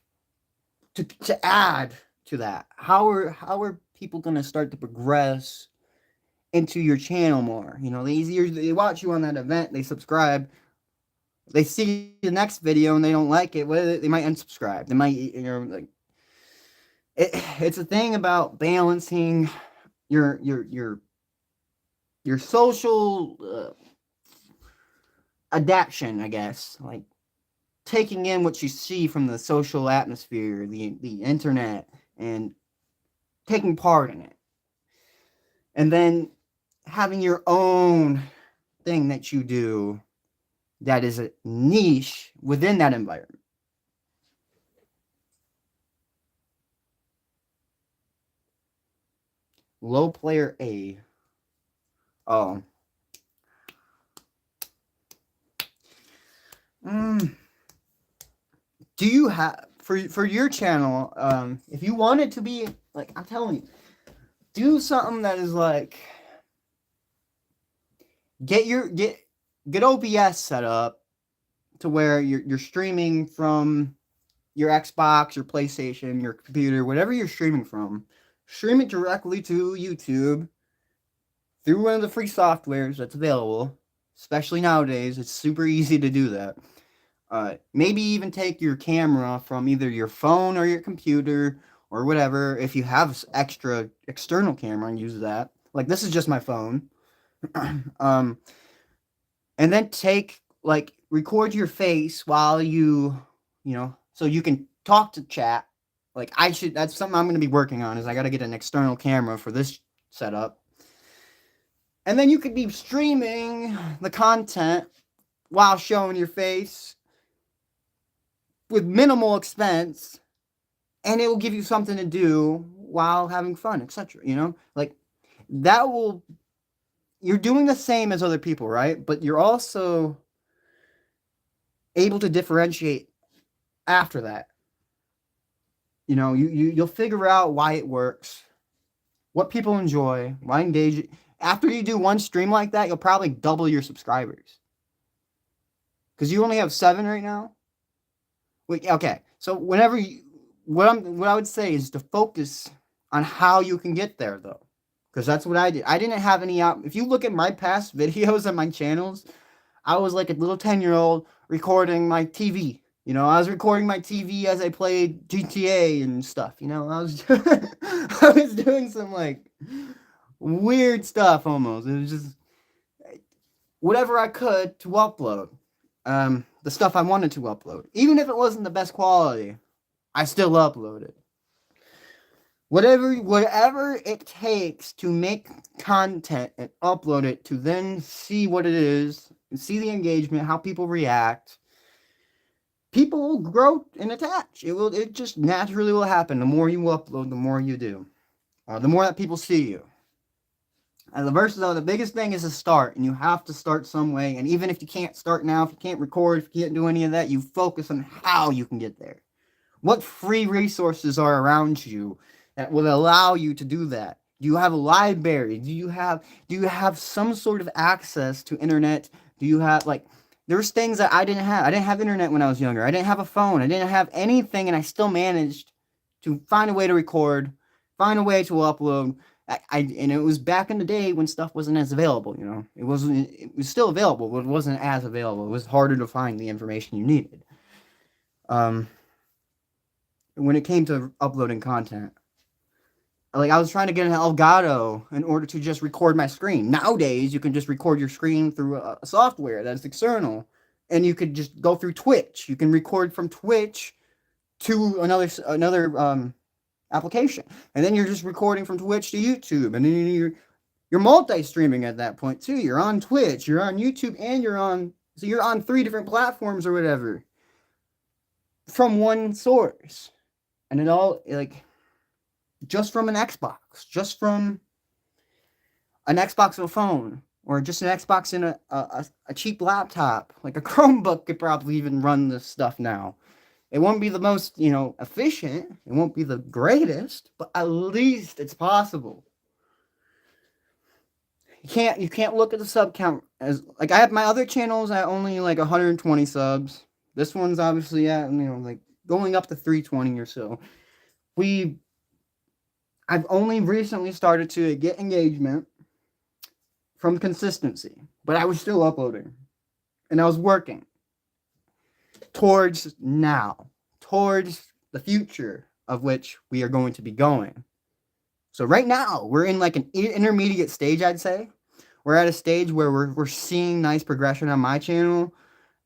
Speaker 1: to add to that? How are people gonna start to progress into your channel more? They watch you on that event, they subscribe, they see the next video and they don't like it. They might unsubscribe. They might, like it's a thing about balancing your social adaptation, I guess, like taking in what you see from the social atmosphere, the internet, and taking part in it, and then having your own thing that you do that is a niche within that environment. Low player A. Oh. Do you have for your channel, if you want it to be like, I'm telling you, do something that is like Get OBS set up to where you're streaming from your Xbox, your PlayStation, your computer, whatever you're streaming from. Stream it directly to YouTube through one of the free softwares that's available. Especially nowadays, it's super easy to do that. Maybe even take your camera from either your phone or your computer or whatever. If you have extra external camera, and use that. Like this is just my phone. And then record your face while so you can talk to chat. That's something I'm going to be working on, is I got to get an external camera for this setup. And then you could be streaming the content while showing your face with minimal expense, and it will give you something to do while having fun, etc. You're doing the same as other people, right? But you're also able to differentiate after that. You'll figure out why it works, what people enjoy, why engage. After you do one stream like that, you'll probably double your subscribers. Because you only have 7 right now. Okay, so what I would say is to focus on how you can get there, though. Because that's what I did. I didn't have any if you look at my past videos on my channels, I was like a little 10-year-old recording my TV. I was recording my TV as I played GTA and stuff. I was I was doing some weird stuff almost. It was just whatever I could to upload. The stuff I wanted to upload. Even if it wasn't the best quality, I still uploaded. Whatever it takes to make content and upload it, to then see what it is, and see the engagement, how people react. People will grow and attach. It just naturally will happen. The more you upload, the more you do. The more that people see you. And the biggest thing is to start, and you have to start some way. And even if you can't start now, if you can't record, if you can't do any of that, you focus on how you can get there. What free resources are around you that will allow you to do that? Do you have a library? Do you have some sort of access to internet? Do you have there's things that I didn't have. I didn't have internet when I was younger. I didn't have a phone. I didn't have anything, and I still managed to find a way to record, find a way to upload. And it was back in the day when stuff wasn't as available. It was still available, but it wasn't as available. It was harder to find the information you needed. When it came to uploading content, I was trying to get an Elgato in order to just record my screen. Nowadays, you can just record your screen through a software that's external, and you could just go through Twitch. You can record from Twitch to another application, and then you're just recording from Twitch to YouTube, and then you're multi-streaming at that point too. You're on Twitch, you're on YouTube, and you're on 3 different platforms or whatever from one source, and it all just from an Xbox, just from an Xbox on a phone, or just an Xbox in a cheap laptop. Like a Chromebook could probably even run this stuff now. It won't be the most, efficient. It won't be the greatest, but at least it's possible. You can't look at the sub count as I have my other channels at only 120 subs. This one's obviously at going up to 320 or so. I've only recently started to get engagement from consistency, but I was still uploading, and I was working towards the future of which we are going to be going. So right now, we're in an intermediate stage, I'd say. We're at a stage where we're seeing nice progression on my channel,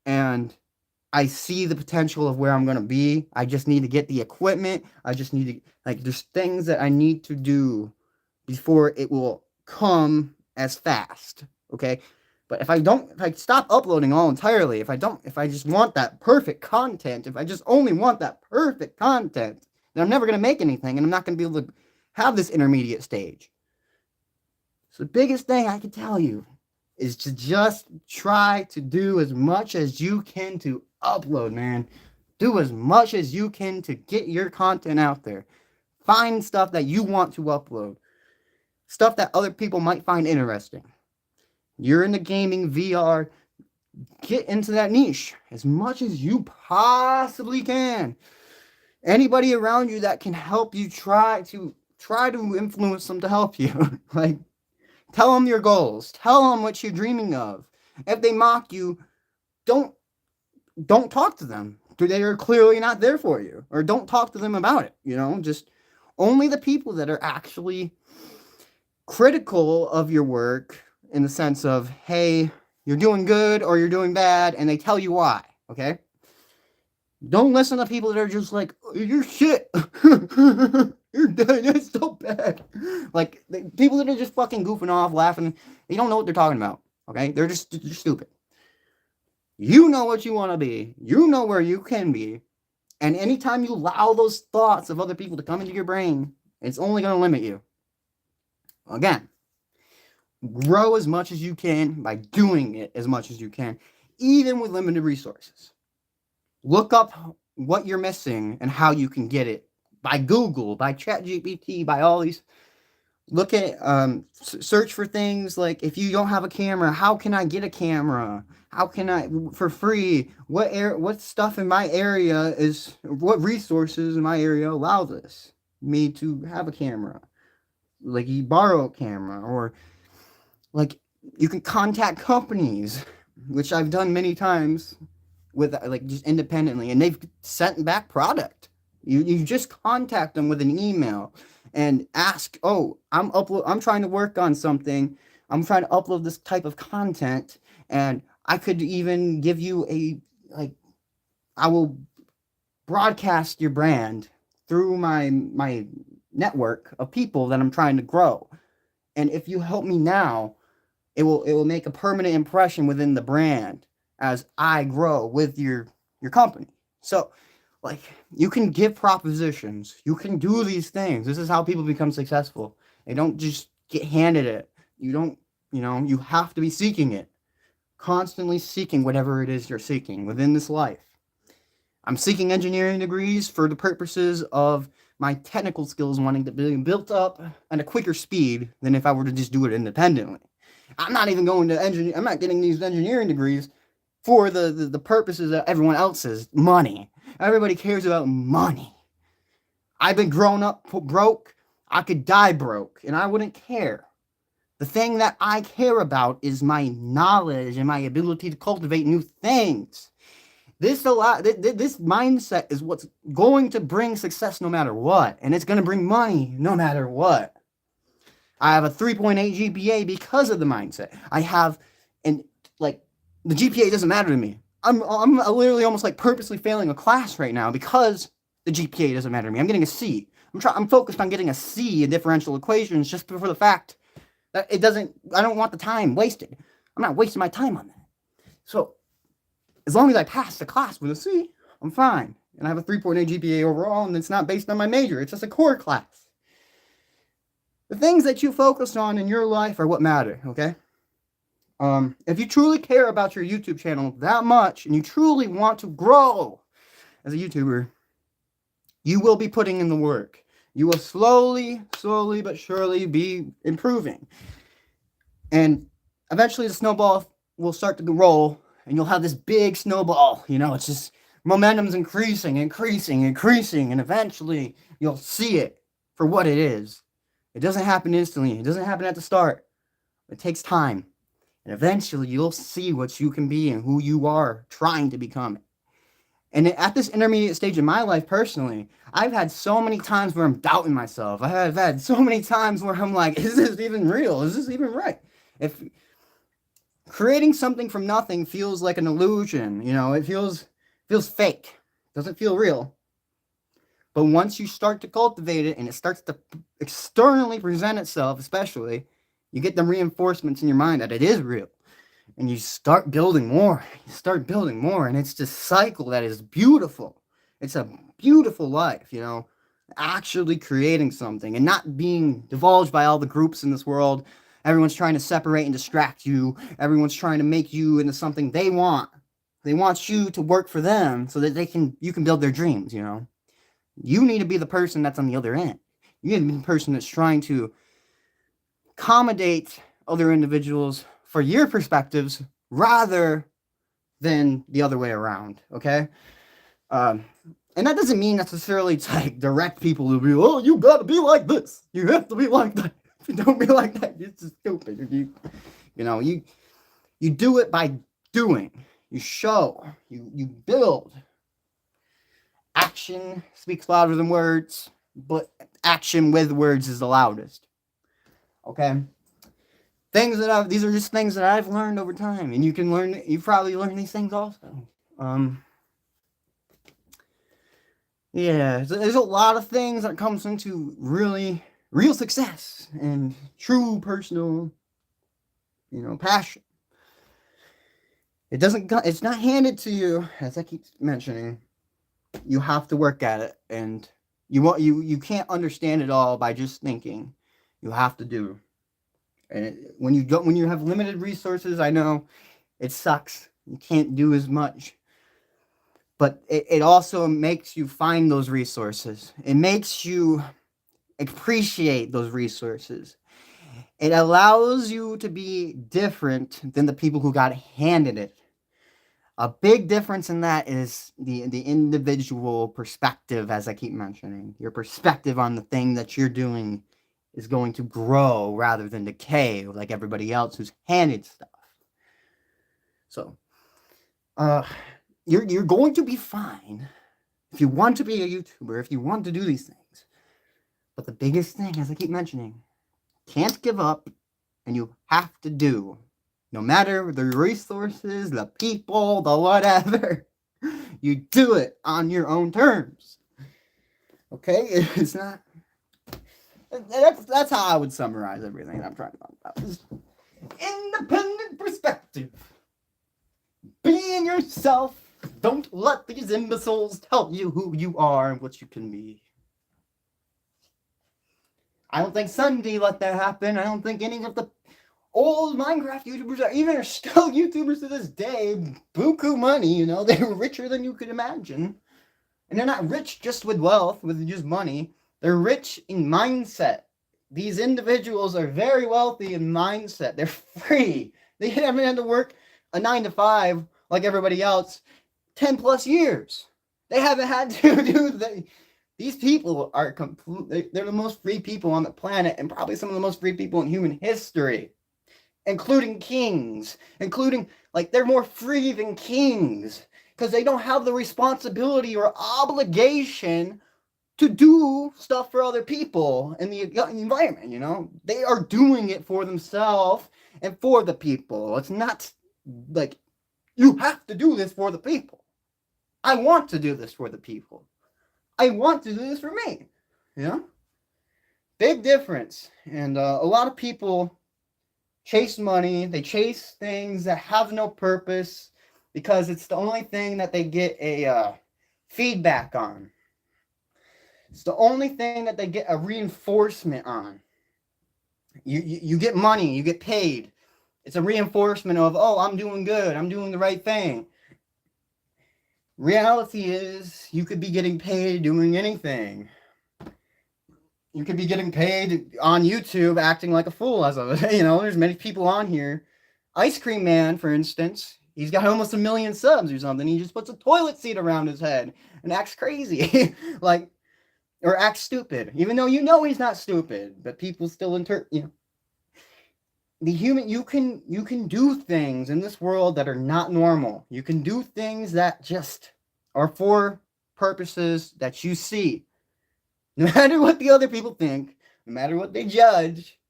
Speaker 1: and I see the potential of where I'm going to be. I just need to get the equipment. I just need to, there's things that I need to do before it will come as fast, okay? But if I stop uploading all entirely, if I just want that perfect content, if I just only want that perfect content, then I'm never going to make anything, and I'm not going to be able to have this intermediate stage. So the biggest thing I can tell you is to just try to do as much as you can to upload, man. Do as much as you can to get your content out there. Find stuff that you want to upload. Stuff that other people might find interesting. You're in the gaming VR. Get into that niche as much as you possibly can. Anybody around you that can help you, try to influence them to help you. Like, tell them your goals. Tell them what you're dreaming of. If they mock you, don't talk to them. They are clearly not there for you. Or don't talk to them about it. Just only the people that are actually critical of your work, in the sense of, hey, you're doing good or you're doing bad, and they tell you why. Okay? Don't listen to people that are just like, you're shit. You're dead. That's so bad. Like, people that are just fucking goofing off, laughing, they don't know what they're talking about. Okay? They're stupid. You know what you want to be. You know where you can be. And anytime you allow those thoughts of other people to come into your brain, it's only going to limit you. Again, grow as much as you can by doing it as much as you can, even with limited resources. Look up what you're missing and how you can get it by Google, by ChatGPT, by all these. Look at, search for things like, if you don't have a camera, how can I get a camera? How can I, for free? What stuff in my area what resources in my area allow me to have a camera? Like, you borrow a camera, or like, you can contact companies, which I've done many times with, like, just independently, and they've sent back product. You just contact them with an email and ask, oh, I'm trying to work on something. I'm trying to upload this type of content, and I could even give you I will broadcast your brand through my network of people that I'm trying to grow. And if you help me now, it will make a permanent impression within the brand as I grow with your company. So, like, you can give propositions. You can do these things. This is how people become successful. They don't just get handed it. You have to be seeking it. Constantly seeking whatever it is you're seeking within this life. I'm seeking engineering degrees for the purposes of my technical skills wanting to be built up at a quicker speed than if I were to just do it independently. I'm not even going to I'm not getting these engineering degrees for the purposes of everyone else's money. Everybody cares about money. I've been grown up broke. I could die broke, and I wouldn't care. The thing that I care about is my knowledge and my ability to cultivate new things. This mindset is what's going to bring success no matter what, and it's going to bring money no matter what. I have a 3.8 GPA because of the mindset. I have, and like, the GPA doesn't matter to me. I'm literally almost like purposely failing a class right now because the GPA doesn't matter to me. I'm getting a C. I'm focused on getting a C in differential equations just for the fact that I don't want the time wasted. I'm not wasting my time on that. So, as long as I pass the class with a C, I'm fine. And I have a 3.8 GPA overall, and it's not based on my major. It's just a core class. The things that you focus on in your life are what matter, okay? If you truly care about your YouTube channel that much, and you truly want to grow as a YouTuber, you will be putting in the work. You will slowly but surely be improving. And eventually the snowball will start to roll, and you'll have this big snowball. It's just momentum's increasing, and eventually you'll see it for what it is. It doesn't happen instantly. It doesn't happen at the start. It takes time. And eventually you'll see what you can be and who you are trying to become. And at this intermediate stage in my life personally, I've had so many times where I'm doubting myself. I've had so many times where I'm like, is this even real? Is this even right? If creating something from nothing feels like an illusion, it feels fake. It doesn't feel real. But once you start to cultivate it and it starts to externally present itself, especially, you get the reinforcements in your mind that it is real. And you start building more. And it's this cycle that is beautiful. It's a beautiful life, actually creating something and not being divulged by all the groups in this world. Everyone's trying to separate and distract you. Everyone's trying to make you into something they want. They want you to work for them so that you can build their dreams, You need to be the person that's on the other end. You need to be the person that's trying to accommodate other individuals' for your perspectives rather than the other way around, okay? And that doesn't mean necessarily to like direct people to be, oh, you gotta be like this. You have to be like that. If you don't be like that, you're just stupid. You do it by doing. You show. You build. Action speaks louder than words, but action with words is the loudest. Okay? These are just things that I've learned over time, and you probably learn these things also. Yeah, there's a lot of things that comes into real success and true personal, passion. It's not handed to you, as I keep mentioning. You have to work at it, and you can't understand it all by just thinking. You have to do. And when you have limited resources, I know it sucks. You can't do as much. But it also makes you find those resources. It makes you appreciate those resources. It allows you to be different than the people who got handed it. A big difference in that is the individual perspective, as I keep mentioning. Your perspective on the thing that you're doing is going to grow rather than decay like everybody else who's handed stuff. So, you're going to be fine if you want to be a YouTuber, if you want to do these things. But the biggest thing, as I keep mentioning, can't give up, and you have to do. No matter the resources, the people, the whatever, you do it on your own terms. Okay? It's not... That's how I would summarize everything I'm trying to talk about. Is independent perspective. Being yourself. Don't let these imbeciles tell you who you are and what you can be. I don't think Sunday let that happen. I don't think any of the old Minecraft YouTubers are still YouTubers to this day. Buku money, they're richer than you could imagine. And they're not rich just with wealth, with just money. They're rich in mindset. These individuals are very wealthy in mindset. They're free. They haven't had to work a 9 to 5 like everybody else 10 plus years. They haven't had to do these people are they're the most free people on the planet, and probably some of the most free people in human history, including kings, they're more free than kings because they don't have the responsibility or obligation to do stuff for other people in the environment, They are doing it for themselves and for the people. It's not like, you have to do this for the people. I want to do this for the people. I want to do this for me. Big difference. And a lot of people chase money. They chase things that have no purpose because it's the only thing that they get a feedback on. It's the only thing that they get a reinforcement on. You get money. You get paid. It's a reinforcement of, oh, I'm doing good. I'm doing the right thing. Reality is, you could be getting paid doing anything. You could be getting paid on YouTube acting like a fool. There's many people on here. Ice Cream Man, for instance, he's got almost 1 million subs or something. He just puts a toilet seat around his head and acts crazy. Or acts stupid. Even though he's not stupid. But people still you can do things in this world that are not normal. You can do things that just are for purposes that you see. No matter what the other people think, no matter what they judge,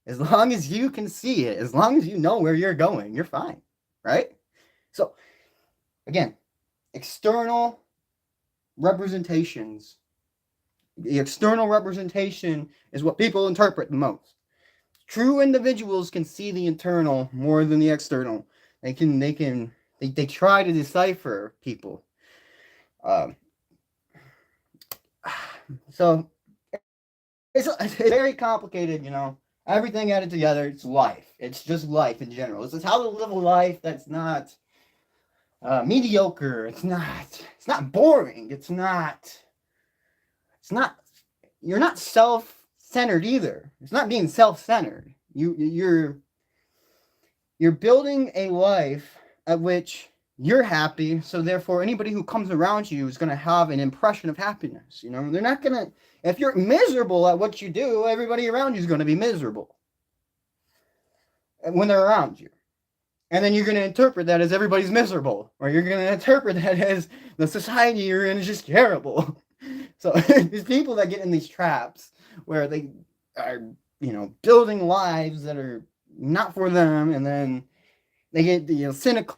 Speaker 1: as long as you can see it, as long as you know where you're going, you're fine, right? So, again, external representations. The external representation is what people interpret the most. True individuals can see the internal more than the external. They try to decipher people. So it's very complicated, Everything added together, it's life. It's just life in general. This is how to live a life that's not mediocre. It's not boring. You're not self-centered either. It's not being self-centered. You're building a life at which you're happy, so therefore anybody who comes around you is going to have an impression of happiness. You know, they're not going to, if you're miserable at what you do, everybody around you is going to be miserable when they're around you. And then you're going to interpret that as everybody's miserable, or you're going to interpret that as the society you're in is just terrible. So there's people that get in these traps where they are, you know, building lives that are not for them, and then they get, you know, cynical,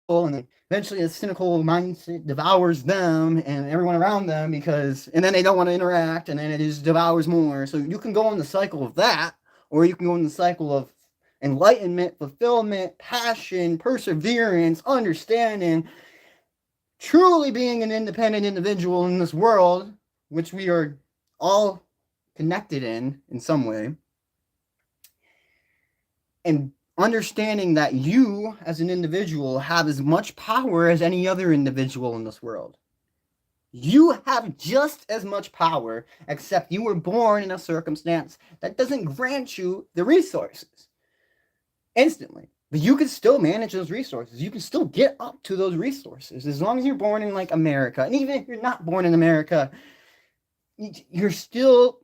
Speaker 1: and then eventually a cynical mindset devours them and everyone around them, because, and then they don't want to interact, and then it just devours more. So you can go in the cycle of that, or you can go in the cycle of enlightenment, fulfillment, passion, perseverance, understanding, truly being an independent individual in this world, which we are all connected in some way, and understanding that you as an individual have as much power as any other individual in this world. You have just as much power, except you were born in a circumstance that doesn't grant you the resources instantly. But you can still manage those resources. You can still get up to those resources as long as you're born in like America. And even if you're not born in America, you're still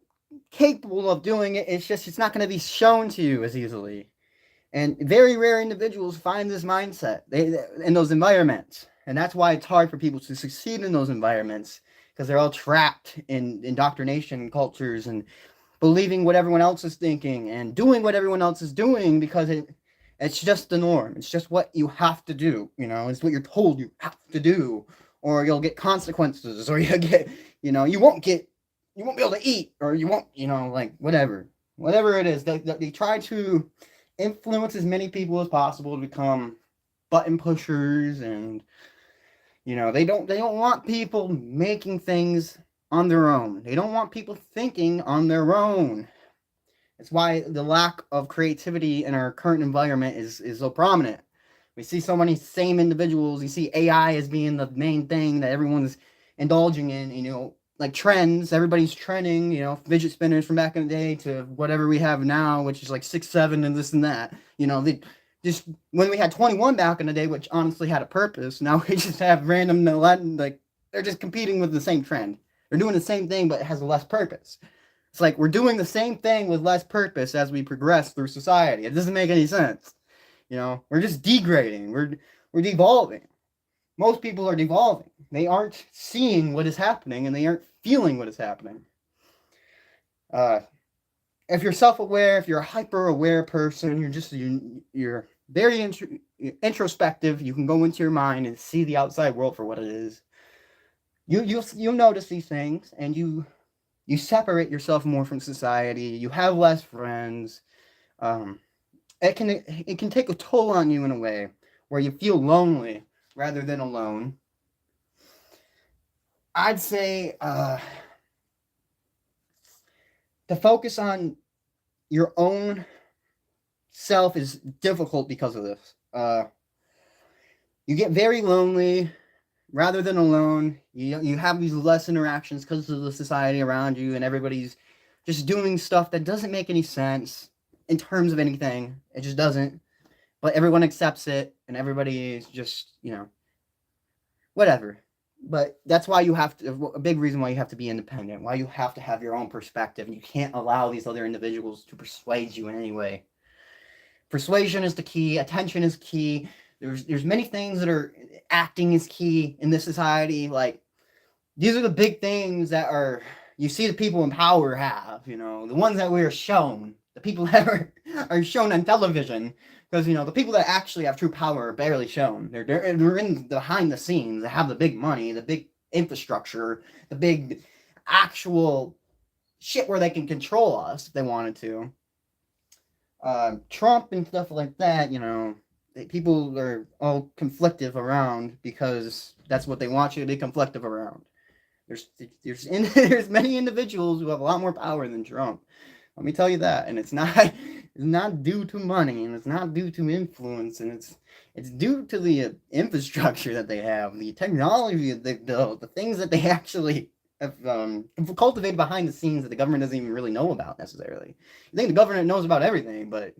Speaker 1: capable of doing it. It's just, it's not going to be shown to you as easily. And very rare individuals find this mindset in those environments. And that's why it's hard for people to succeed in those environments, because they're all trapped in indoctrination cultures and believing what everyone else is thinking and doing what everyone else is doing, because it's just the norm. It's just what you have to do. You know, it's what you're told you have to do, or you'll get consequences, or you get, you know, you won't be able to eat, or you won't, you know, like whatever it is. They try to influence as many people as possible to become button pushers, and you know, they don't want people making things on their own. They don't want people thinking on their own. It's why the lack of creativity in our current environment is so prominent. We see so many same individuals. You see AI as being the main thing that everyone's indulging in, you know, like trends. Everybody's trending, you know, fidget spinners from back in the day to whatever we have now, which is like 6, 7 and this and that. You know, they just, when we had 21 back in the day, which honestly had a purpose, now we just have random, like, they're just competing with the same trend. They're doing the same thing, but it has less purpose. It's like we're doing the same thing with less purpose as we progress through society. It doesn't make any sense. You know, we're just degrading. We're devolving. Most people are devolving. They aren't seeing what is happening, and they aren't feeling what is happening. If you're self-aware, if you're a hyper-aware person, you're very introspective. You can go into your mind and see the outside world for what it is. You'll notice these things, and you separate yourself more from society. You have less friends. It can take a toll on you in a way where you feel lonely rather than alone. I'd say to focus on your own self is difficult because of this. You get very lonely rather than alone. You have these less interactions because of the society around you, and everybody's just doing stuff that doesn't make any sense in terms of anything. It just doesn't. But everyone accepts it, and everybody is just, you know, whatever. But that's why you have to, a big reason why you have to be independent, why you have to have your own perspective, and you can't allow these other individuals to persuade you in any way. Persuasion is the key. Attention is key. There's many things that are, acting is key in this society. Like, these are the big things that you see the people in power have, you know, the ones that we are shown, the people that are shown on television. Because, you know, the people that actually have true power are barely shown. They're in behind the scenes. They have the big money, the big infrastructure, the big actual shit where they can control us if they wanted to. Trump and stuff like that, you know, people are all conflictive around because that's what they want you to be conflictive around. There's many individuals who have a lot more power than Trump. Let me tell you that, and it's not due to money, and it's not due to influence, and it's due to the infrastructure that they have, the technology that they've built, the things that they actually have cultivated behind the scenes that the government doesn't even really know about necessarily. I think the government knows about everything, but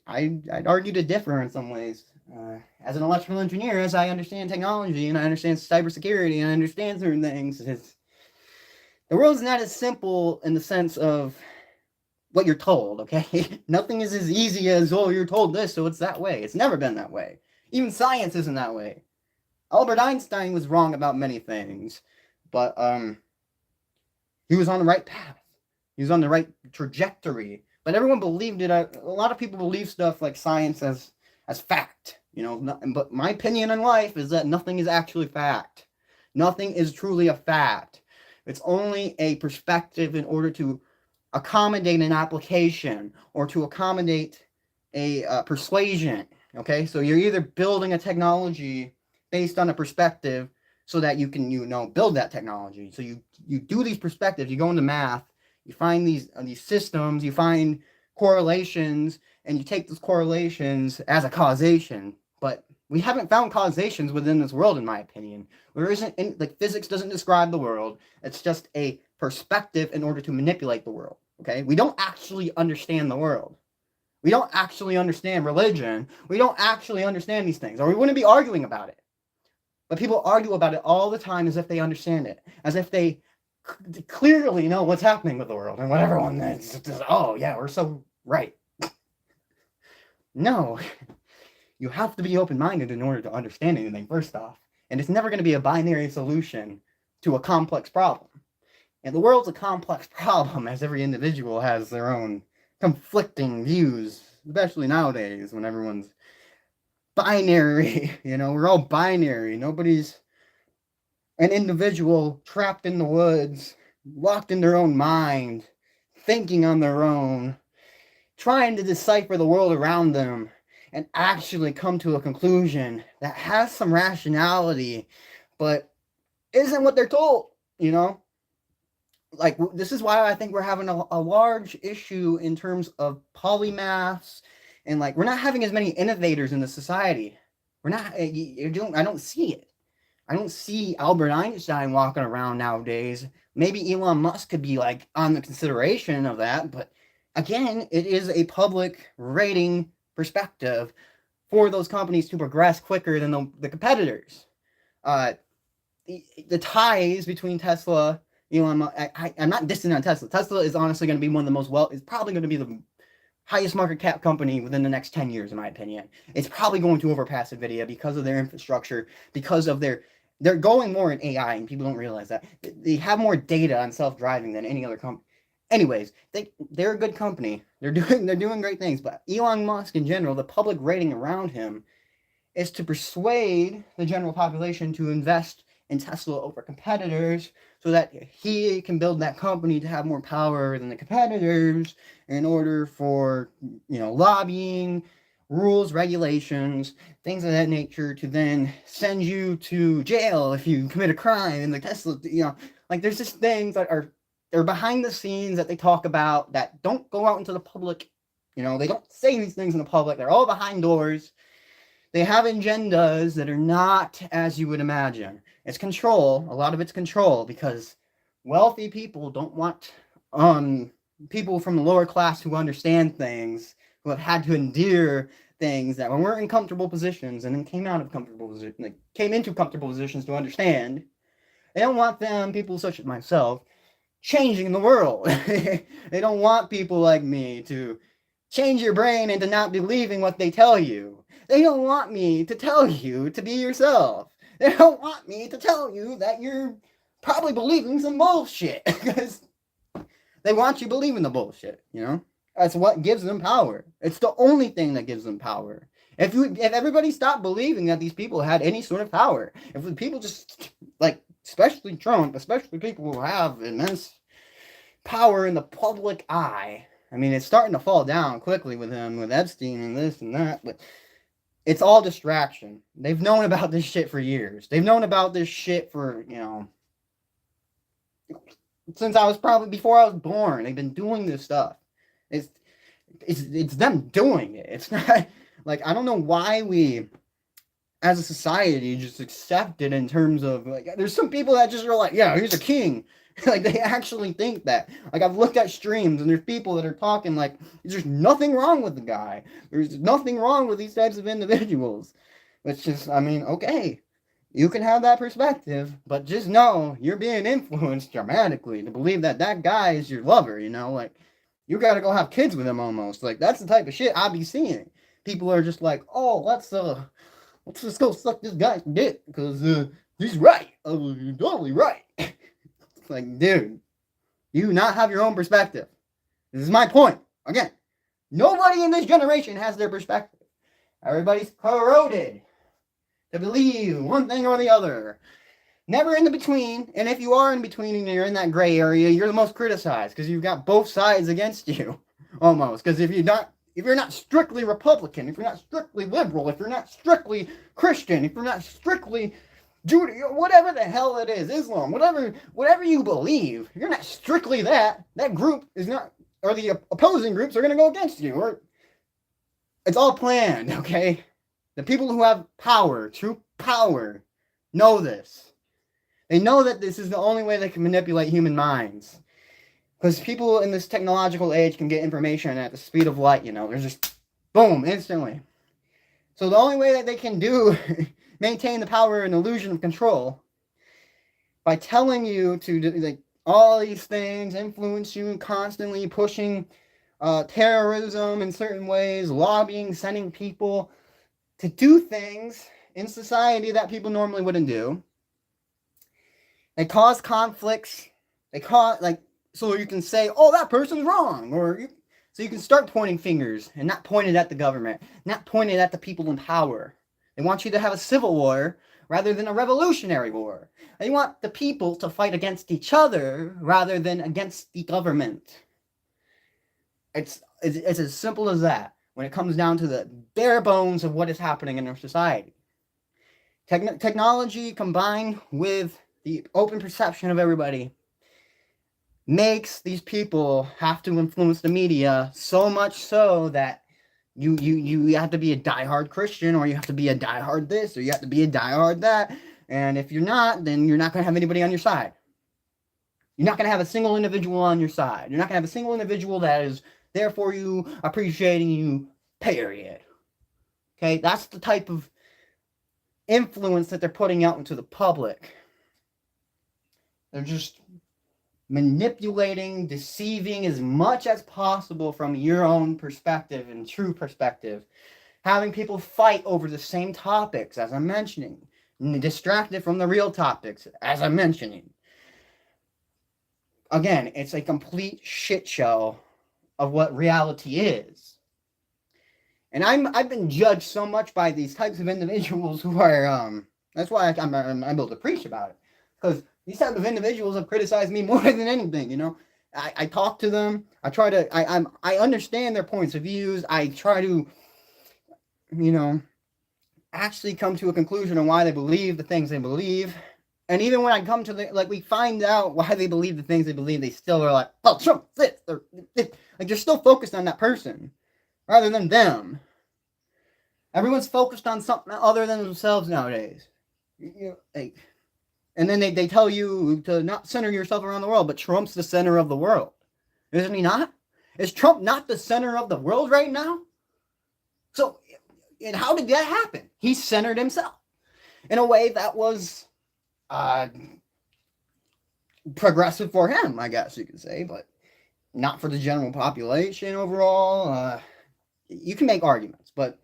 Speaker 1: I'd argue to differ in some ways. As an electrical engineer, as I understand technology and I understand cybersecurity and I understand certain things, the world's not as simple in the sense of what you're told, okay? Nothing is as easy as, oh, you're told this, so it's that way. It's never been that way. Even science isn't that way. Albert Einstein was wrong about many things, but he was on the right path. He was on the right trajectory. But everyone believed it. A lot of people believe stuff like science as fact. But my opinion on life is that nothing is actually fact. Nothing is truly a fact. It's only a perspective in order to accommodate an application or to accommodate a persuasion. Okay, so you're either building a technology based on a perspective so that you can build that technology. So you do these perspectives. You go into math. You find these systems. You find correlations, and you take those correlations as a causation. But we haven't found causations within this world, in my opinion. There isn't, like, physics doesn't describe the world. It's just a perspective in order to manipulate the world. Okay, we don't actually understand the world. We don't actually understand religion. We don't actually understand these things, or we wouldn't be arguing about it. But people argue about it all the time as if they understand it, as if they clearly know what's happening with the world, and what everyone is, oh yeah, we're so right. No, you have to be open-minded in order to understand anything, first off. And it's never going to be a binary solution to a complex problem. And the world's a complex problem, as every individual has their own conflicting views, especially nowadays when everyone's binary. We're all binary. Nobody's an individual trapped in the woods, locked in their own mind, thinking on their own, trying to decipher the world around them and actually come to a conclusion that has some rationality, but isn't what they're told, Like, this is why I think we're having a large issue in terms of polymaths, and, like, we're not having as many innovators in the society. I don't see it. I don't see Albert Einstein walking around nowadays. Maybe Elon Musk could be, like, on the consideration of that, but again, it is a public rating perspective for those companies to progress quicker than the competitors. The ties between Tesla, Elon Musk, I'm not dissing on Tesla. Tesla is honestly going to be one of the most it's probably going to be the highest market cap company within the next 10 years, in my opinion. It's probably going to overpass NVIDIA because of their infrastructure, because of they're going more in AI, and people don't realize that. They have more data on self-driving than any other company. Anyways, they're a good company. They're doing great things, but Elon Musk in general, the public rating around him is to persuade the general population to invest in Tesla over competitors so that he can build that company to have more power than the competitors in order for, lobbying, rules, regulations, things of that nature, to then send you to jail if you commit a crime. And the Tesla, like, there's just things that they're behind the scenes that they talk about that don't go out into the public. They don't say these things in the public. They're all behind doors. They have agendas that are not as you would imagine. It's control. A lot of it's control, because wealthy people don't want people from the lower class who understand things, who have had to endure things that were in comfortable positions and then came into comfortable positions to understand. They don't want people such as myself changing the world. They don't want people like me to change your brain into not believing what they tell you. They don't want me to tell you to be yourself. They don't want me to tell you that you're probably believing some bullshit, because they want you believing the bullshit, That's what gives them power. It's the only thing that gives them power. If everybody stopped believing that these people had any sort of power, if people just, like, especially Trump, especially people who have immense power in the public eye, I mean, it's starting to fall down quickly with him, with Epstein and this and that, but it's all distraction. They've known about this shit for years. They've known about this shit for, since before I was born. They've been doing this stuff. It's them doing it. It's not, like, I don't know why as a society, just accept it in terms of, like, there's some people that just are like, yeah, he's a king. Like, they actually think that. Like, I've looked at streams, and there's people that are talking like, there's nothing wrong with the guy. There's nothing wrong with these types of individuals. It's just, I mean, okay, you can have that perspective, but just know you're being influenced dramatically to believe that that guy is your lover, you know? Like, you gotta go have kids with him almost. Like, that's the type of shit I be seeing. People are just like, oh, let's just go suck this guy's dick because he's right. You're totally right. It's like, dude, you do not have your own perspective. This is my point. Again, nobody in this generation has their perspective. Everybody's corroded to believe one thing or the other. Never in the between. And if you are in between and you're in that gray area, you're the most criticized because you've got both sides against you, almost. Because if you're not strictly Republican, if you're not strictly liberal, if you're not strictly Christian, if you're not strictly Judaism, whatever the hell it is, Islam, whatever you believe, you're not strictly that. That group is not, or the opposing groups are going to go against you. Or it's all planned, okay? The people who have power, true power, know this. They know that this is the only way they can manipulate human minds. Because people in this technological age can get information at the speed of light, you know. They're just, boom, instantly. So the only way that they can maintain the power and illusion of control, by telling you to do, like, all these things, influence you, constantly pushing terrorism in certain ways, lobbying, sending people to do things in society that people normally wouldn't do. They cause conflicts. They cause, like, so you can say, oh, that person's wrong. So you can start pointing fingers and not point it at the government, not point it at the people in power. They want you to have a civil war rather than a revolutionary war. They want the people to fight against each other rather than against the government. It's as simple as that when it comes down to the bare bones of what is happening in our society. Technology combined with the open perception of everybody makes these people have to influence the media so much so that you have to be a diehard Christian, or you have to be a diehard this, or you have to be a diehard that. And if you're not, then you're not going to have anybody on your side. You're not going to have a single individual on your side. You're not going to have a single individual that is there for you, appreciating you, period. Okay, that's the type of influence that they're putting out into the public. They're just manipulating, deceiving as much as possible from your own perspective and true perspective. Having people fight over the same topics, as I'm mentioning. Distracted from the real topics, as I'm mentioning. Again, it's a complete shit show of what reality is. And I've been judged so much by these types of individuals who are, that's why I'm able to preach about it. Because these type of individuals have criticized me more than anything, you know. I talk to them. I understand their points of views. I try to, you know, actually come to a conclusion on why they believe the things they believe. And even when I come to we find out why they believe the things they believe, they still are like, well, Trump, this, like, they're still focused on that person rather than them. Everyone's focused on something other than themselves nowadays. You know, and then they tell you to not center yourself around the world, but Trump's the center of the world. Isn't he not? Is Trump not the center of the world right now? So, and how did that happen? He centered himself in a way that was progressive for him, I guess you could say, but not for the general population overall. You can make arguments, but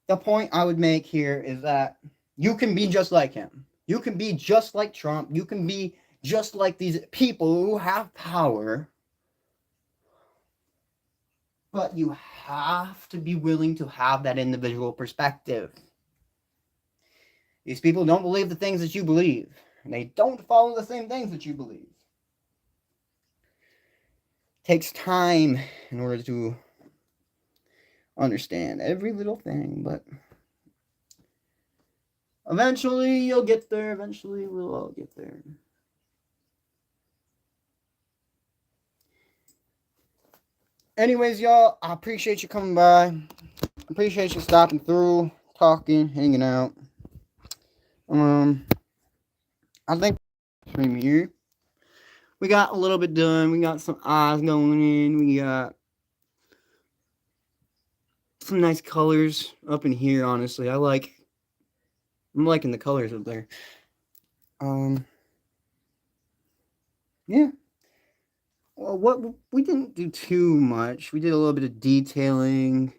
Speaker 1: the point I would make here is that you can be just like him. You can be just like Trump. You can be just like these people who have power. But you have to be willing to have that individual perspective. These people don't believe the things that you believe. And they don't follow the same things that you believe. It takes time in order to understand every little thing, but eventually you'll get there. Eventually we'll all get there. Anyways, y'all, I appreciate you coming by. I appreciate you stopping through talking, hanging out. I think stream here. We got a little bit done. We got some eyes going in. We got some nice colors up in here. Honestly, I'm liking the colors up there. Yeah. Well, what we didn't do too much. We did a little bit of detailing.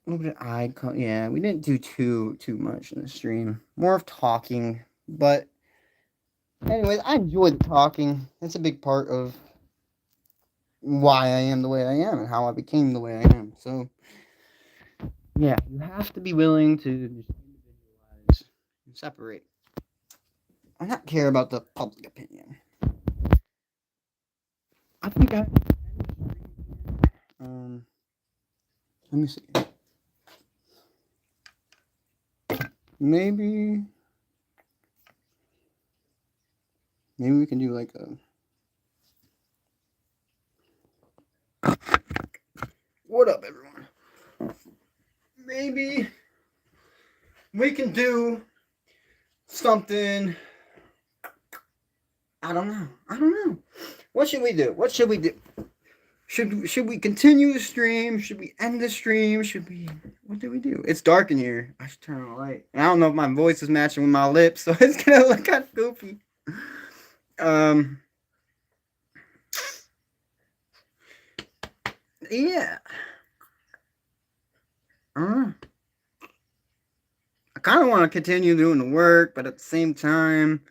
Speaker 1: A little bit of eye color. Yeah, we didn't do too much in the stream. More of talking, but anyways, I enjoyed the talking. That's a big part of why I am the way I am and how I became the way I am. So, yeah, you have to be willing to just individualize and separate. I not care about the public opinion. I think I let me see. Maybe we can do like a what up everyone? Maybe we can do something. I don't know. What should we do? Should we continue the stream? Should we end the stream? What do we do? It's dark in here. I should turn on the light. And I don't know if my voice is matching with my lips, so it's gonna look kind of goofy. Yeah. I kind of want to continue doing the work, but at the same time,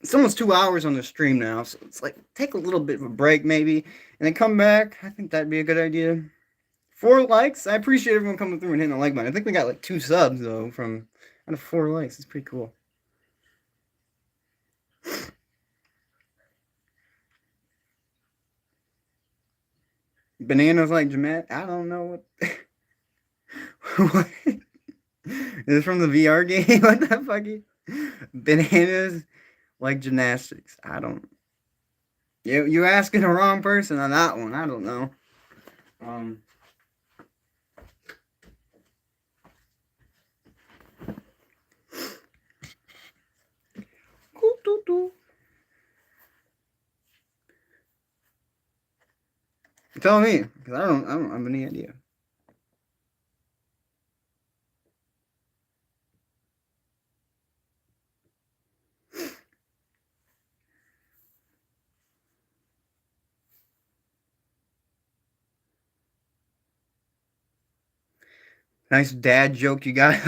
Speaker 1: it's almost 2 hours on the stream now, so it's like take a little bit of a break maybe, and then come back. I think that'd be a good idea. 4 likes. I appreciate everyone coming through and hitting the like button. I think we got like 2 subs though from out of 4 likes. It's pretty cool. Bananas like Jamat. I don't know what. What? Is this from the VR game? What the fuck? Bananas like gymnastics. I don't. You asking the wrong person on that one. I don't know. Tell me, because I don't have any idea. Nice dad joke you got.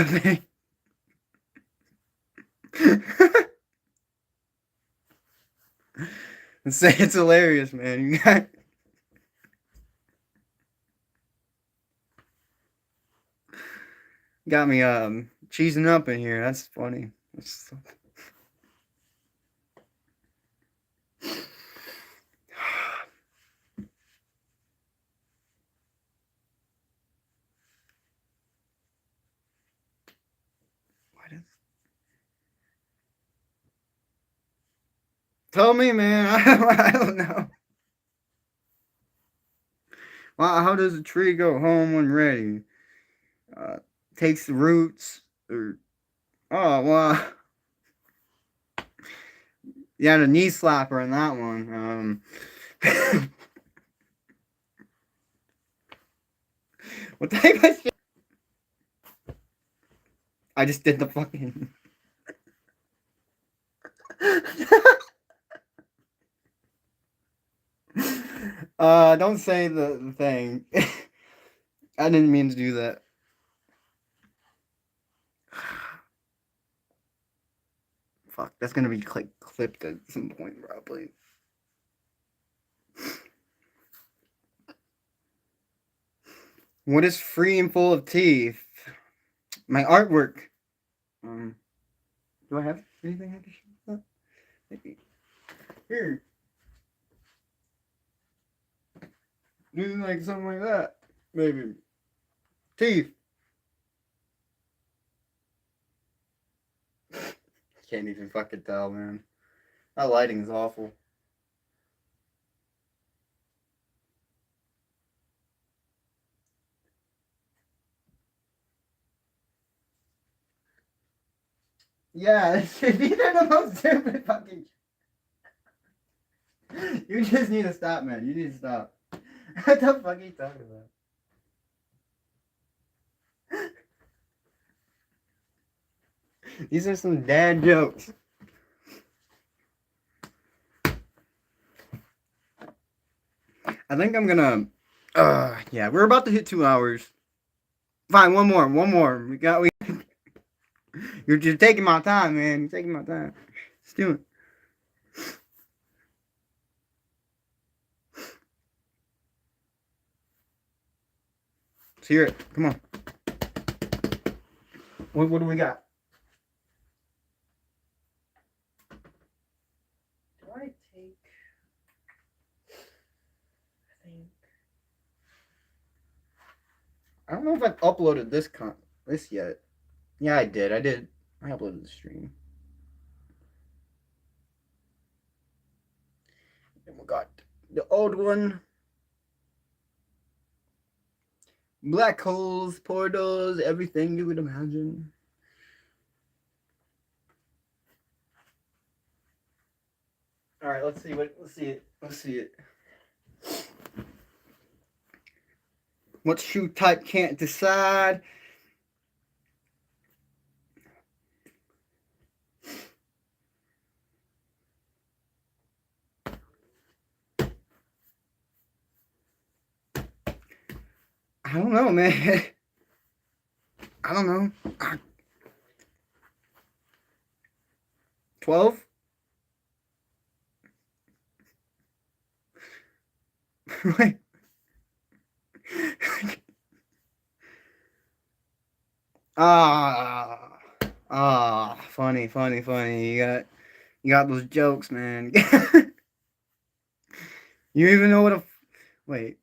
Speaker 1: It's hilarious, man. You got me cheesing up in here. That's funny. Tell me, man. I don't know. Well, how does a tree go home when ready? Takes the roots, or oh well. Yeah, the knee slapper in that one. What type of shit? I just did the fucking. Don't say the thing. I didn't mean to do that. Fuck, that's gonna be like clipped at some point probably. What is free and full of teeth? My artwork. Do I have anything I can show that? Maybe. Here. Do like something like that. Maybe. Teeth. Can't even fucking tell, man. That lighting is awful. Yeah, these are the most stupid fucking. You just need to stop, man. You need to stop. What the fuck are you talking about? These are some dad jokes. I think I'm gonna. Yeah, we're about to hit 2 hours. Fine, one more. We. You're just taking my time, man. You're taking my time. Let's do it. Let's hear it. Come on. What do we got? Do I take? I think. I don't know if I've uploaded this yet. Yeah, I did. I uploaded the stream. And we got the old one. Black holes, portals, everything you would imagine. All right, let's see it. Let's see it. What shoe type can't decide? I don't know, man. I don't know. 12? Wait. Funny. You got those jokes, man. You even know what a wait.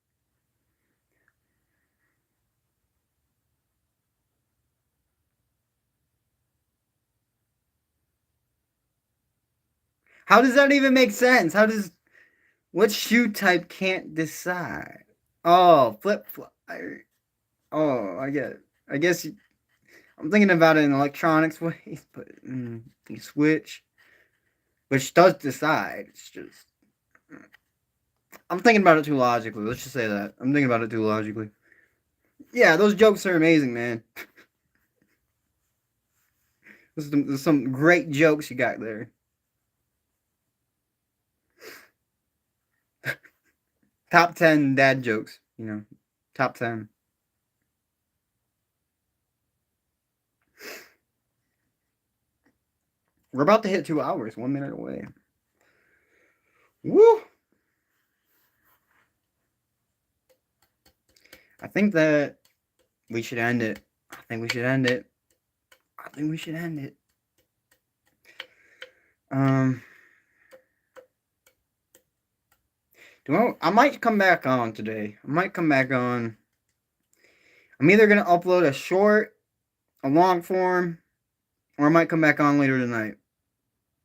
Speaker 1: How does that even make sense? What shoe type can't decide? Oh, flip flop. Oh, I get it. I guess I'm thinking about it in electronics ways, but you switch, which does decide. It's just I'm thinking about it too logically. Let's just say that I'm thinking about it too logically. Yeah, those jokes are amazing, man. There's some great jokes you got there. Top 10 dad jokes, top 10. We're about to hit 2 hours, 1 minute away. Woo! I think that we should end it. I think we should end it. I might come back on today. I'm either gonna upload a short, a long form, or I might come back on later tonight.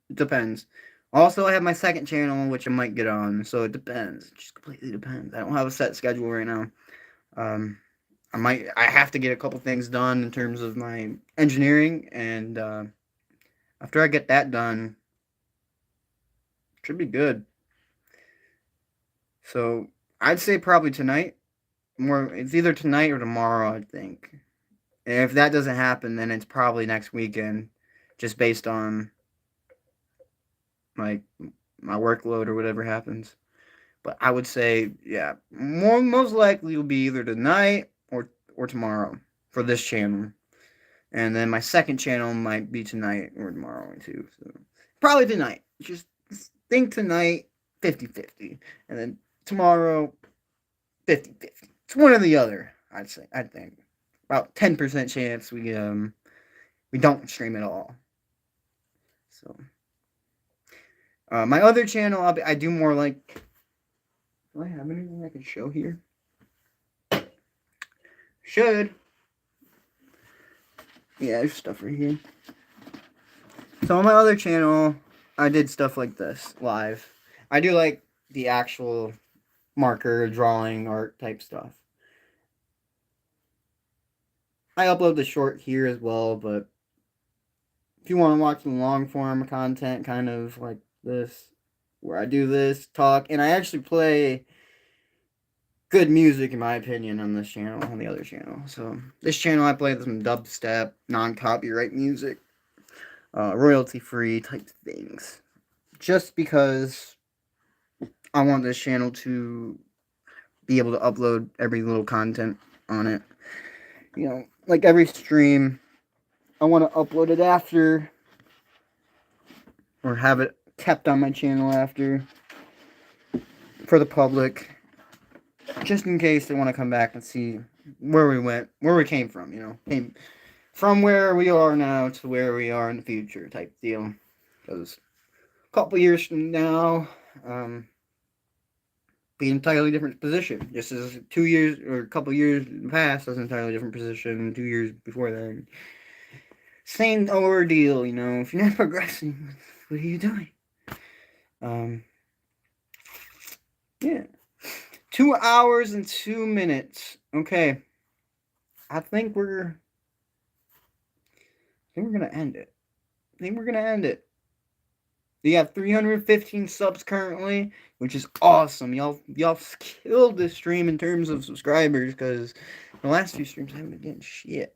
Speaker 1: It depends. Also, I have my second channel, which I might get on, so it depends. It just completely depends. I don't have a set schedule right now. I have to get a couple things done in terms of my engineering, and after I get that done, it should be good. So I'd say probably tonight. It's either tonight or tomorrow, I think. And if that doesn't happen, then it's probably next weekend, just based on like my workload or whatever happens. But I would say, yeah, most likely will be either tonight or tomorrow for this channel. And then my second channel might be tonight or tomorrow too. So probably tonight. Just think tonight 50-50. And then tomorrow 50-50. It's one or the other, I'd say. I think. About 10% chance we don't stream at all. So my other channel I do more like, do I have anything I can show here? Should. Yeah, there's stuff right here. So on my other channel, I did stuff like this live. I do like the actual marker, drawing, art type stuff. I upload the short here as well, but if you want to watch the long form content, kind of like this, where I do this, talk, and I actually play good music, in my opinion, on this channel, on the other channel. So, this channel, I play some dubstep, non-copyright music, royalty-free type things. Just because I want this channel to be able to upload every little content on it. You know, like every stream, I want to upload it after, or have it kept on my channel after, for the public, just in case they want to come back and see where we went, where we came from, you know, came from where we are now to where we are in the future type deal. Because a couple years from now, be an entirely different position. Just as 2 years or a couple years in the past was an entirely different position. 2 years before then, same ordeal. You know, if you're not progressing, what are you doing? Yeah. 2 hours and 2 minutes. Okay. I think we're gonna end it. You have 315 subs currently, which is awesome. Y'all killed this stream in terms of subscribers, because the last few streams I haven't been getting shit.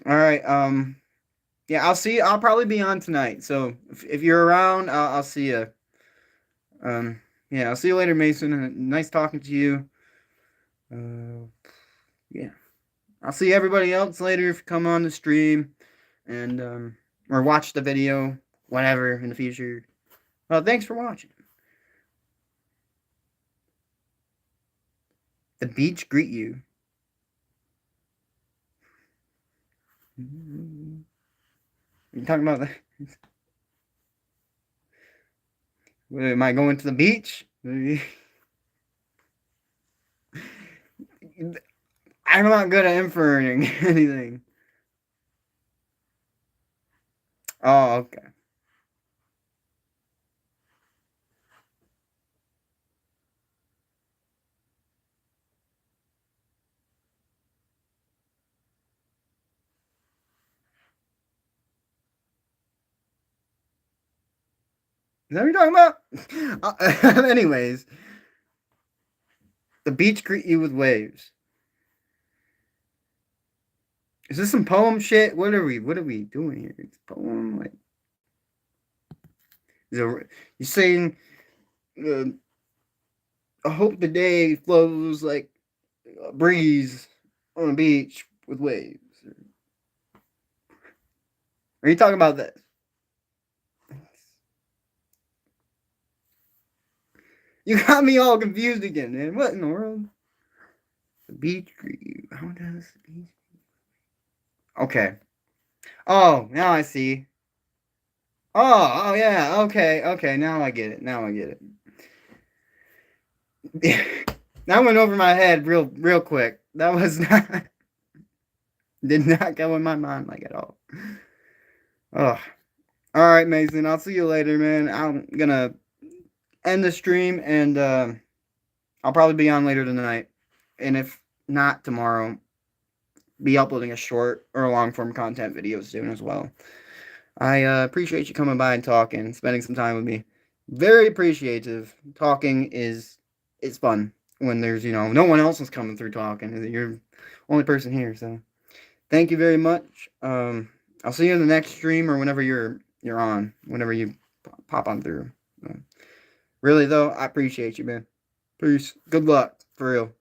Speaker 1: Alright, yeah, I'll see you. I'll probably be on tonight, so if you're around, I'll see you. Yeah, I'll see you later, Mason. Nice talking to you. Yeah. I'll see everybody else later if you come on the stream, and, or watch the video, whatever, in the future. Well, thanks for watching. The beach greet you. You talking about that? Am I going to the beach? I'm not good at inferring anything. Oh, okay. Is that what you're talking about? Anyways, the beach greet you with waves. Is this some poem shit? What are we doing here? It's poem, like, you're saying, I hope the day flows like a breeze on a beach with waves. Are you talking about this? You got me all confused again, man. What in the world? The beach greet you. How does the beach? Okay. Oh, now I see. Oh, yeah. Okay. Now I get it. That went over my head real quick. That was not. Did not go in my mind like at all. Oh. All right, Mason. I'll see you later, man. I'm gonna end the stream, and I'll probably be on later tonight. And if not tomorrow, be uploading a short or a long form content video soon as well. I appreciate you coming by and talking, spending some time with me. Very appreciative. Talking is fun when there's, you know, no one else is coming through talking. You're the only person here, so thank you very much. I'll see you in the next stream, or whenever you're on, whenever you pop on through. Really though, I appreciate you, man. Peace. Good luck, for real.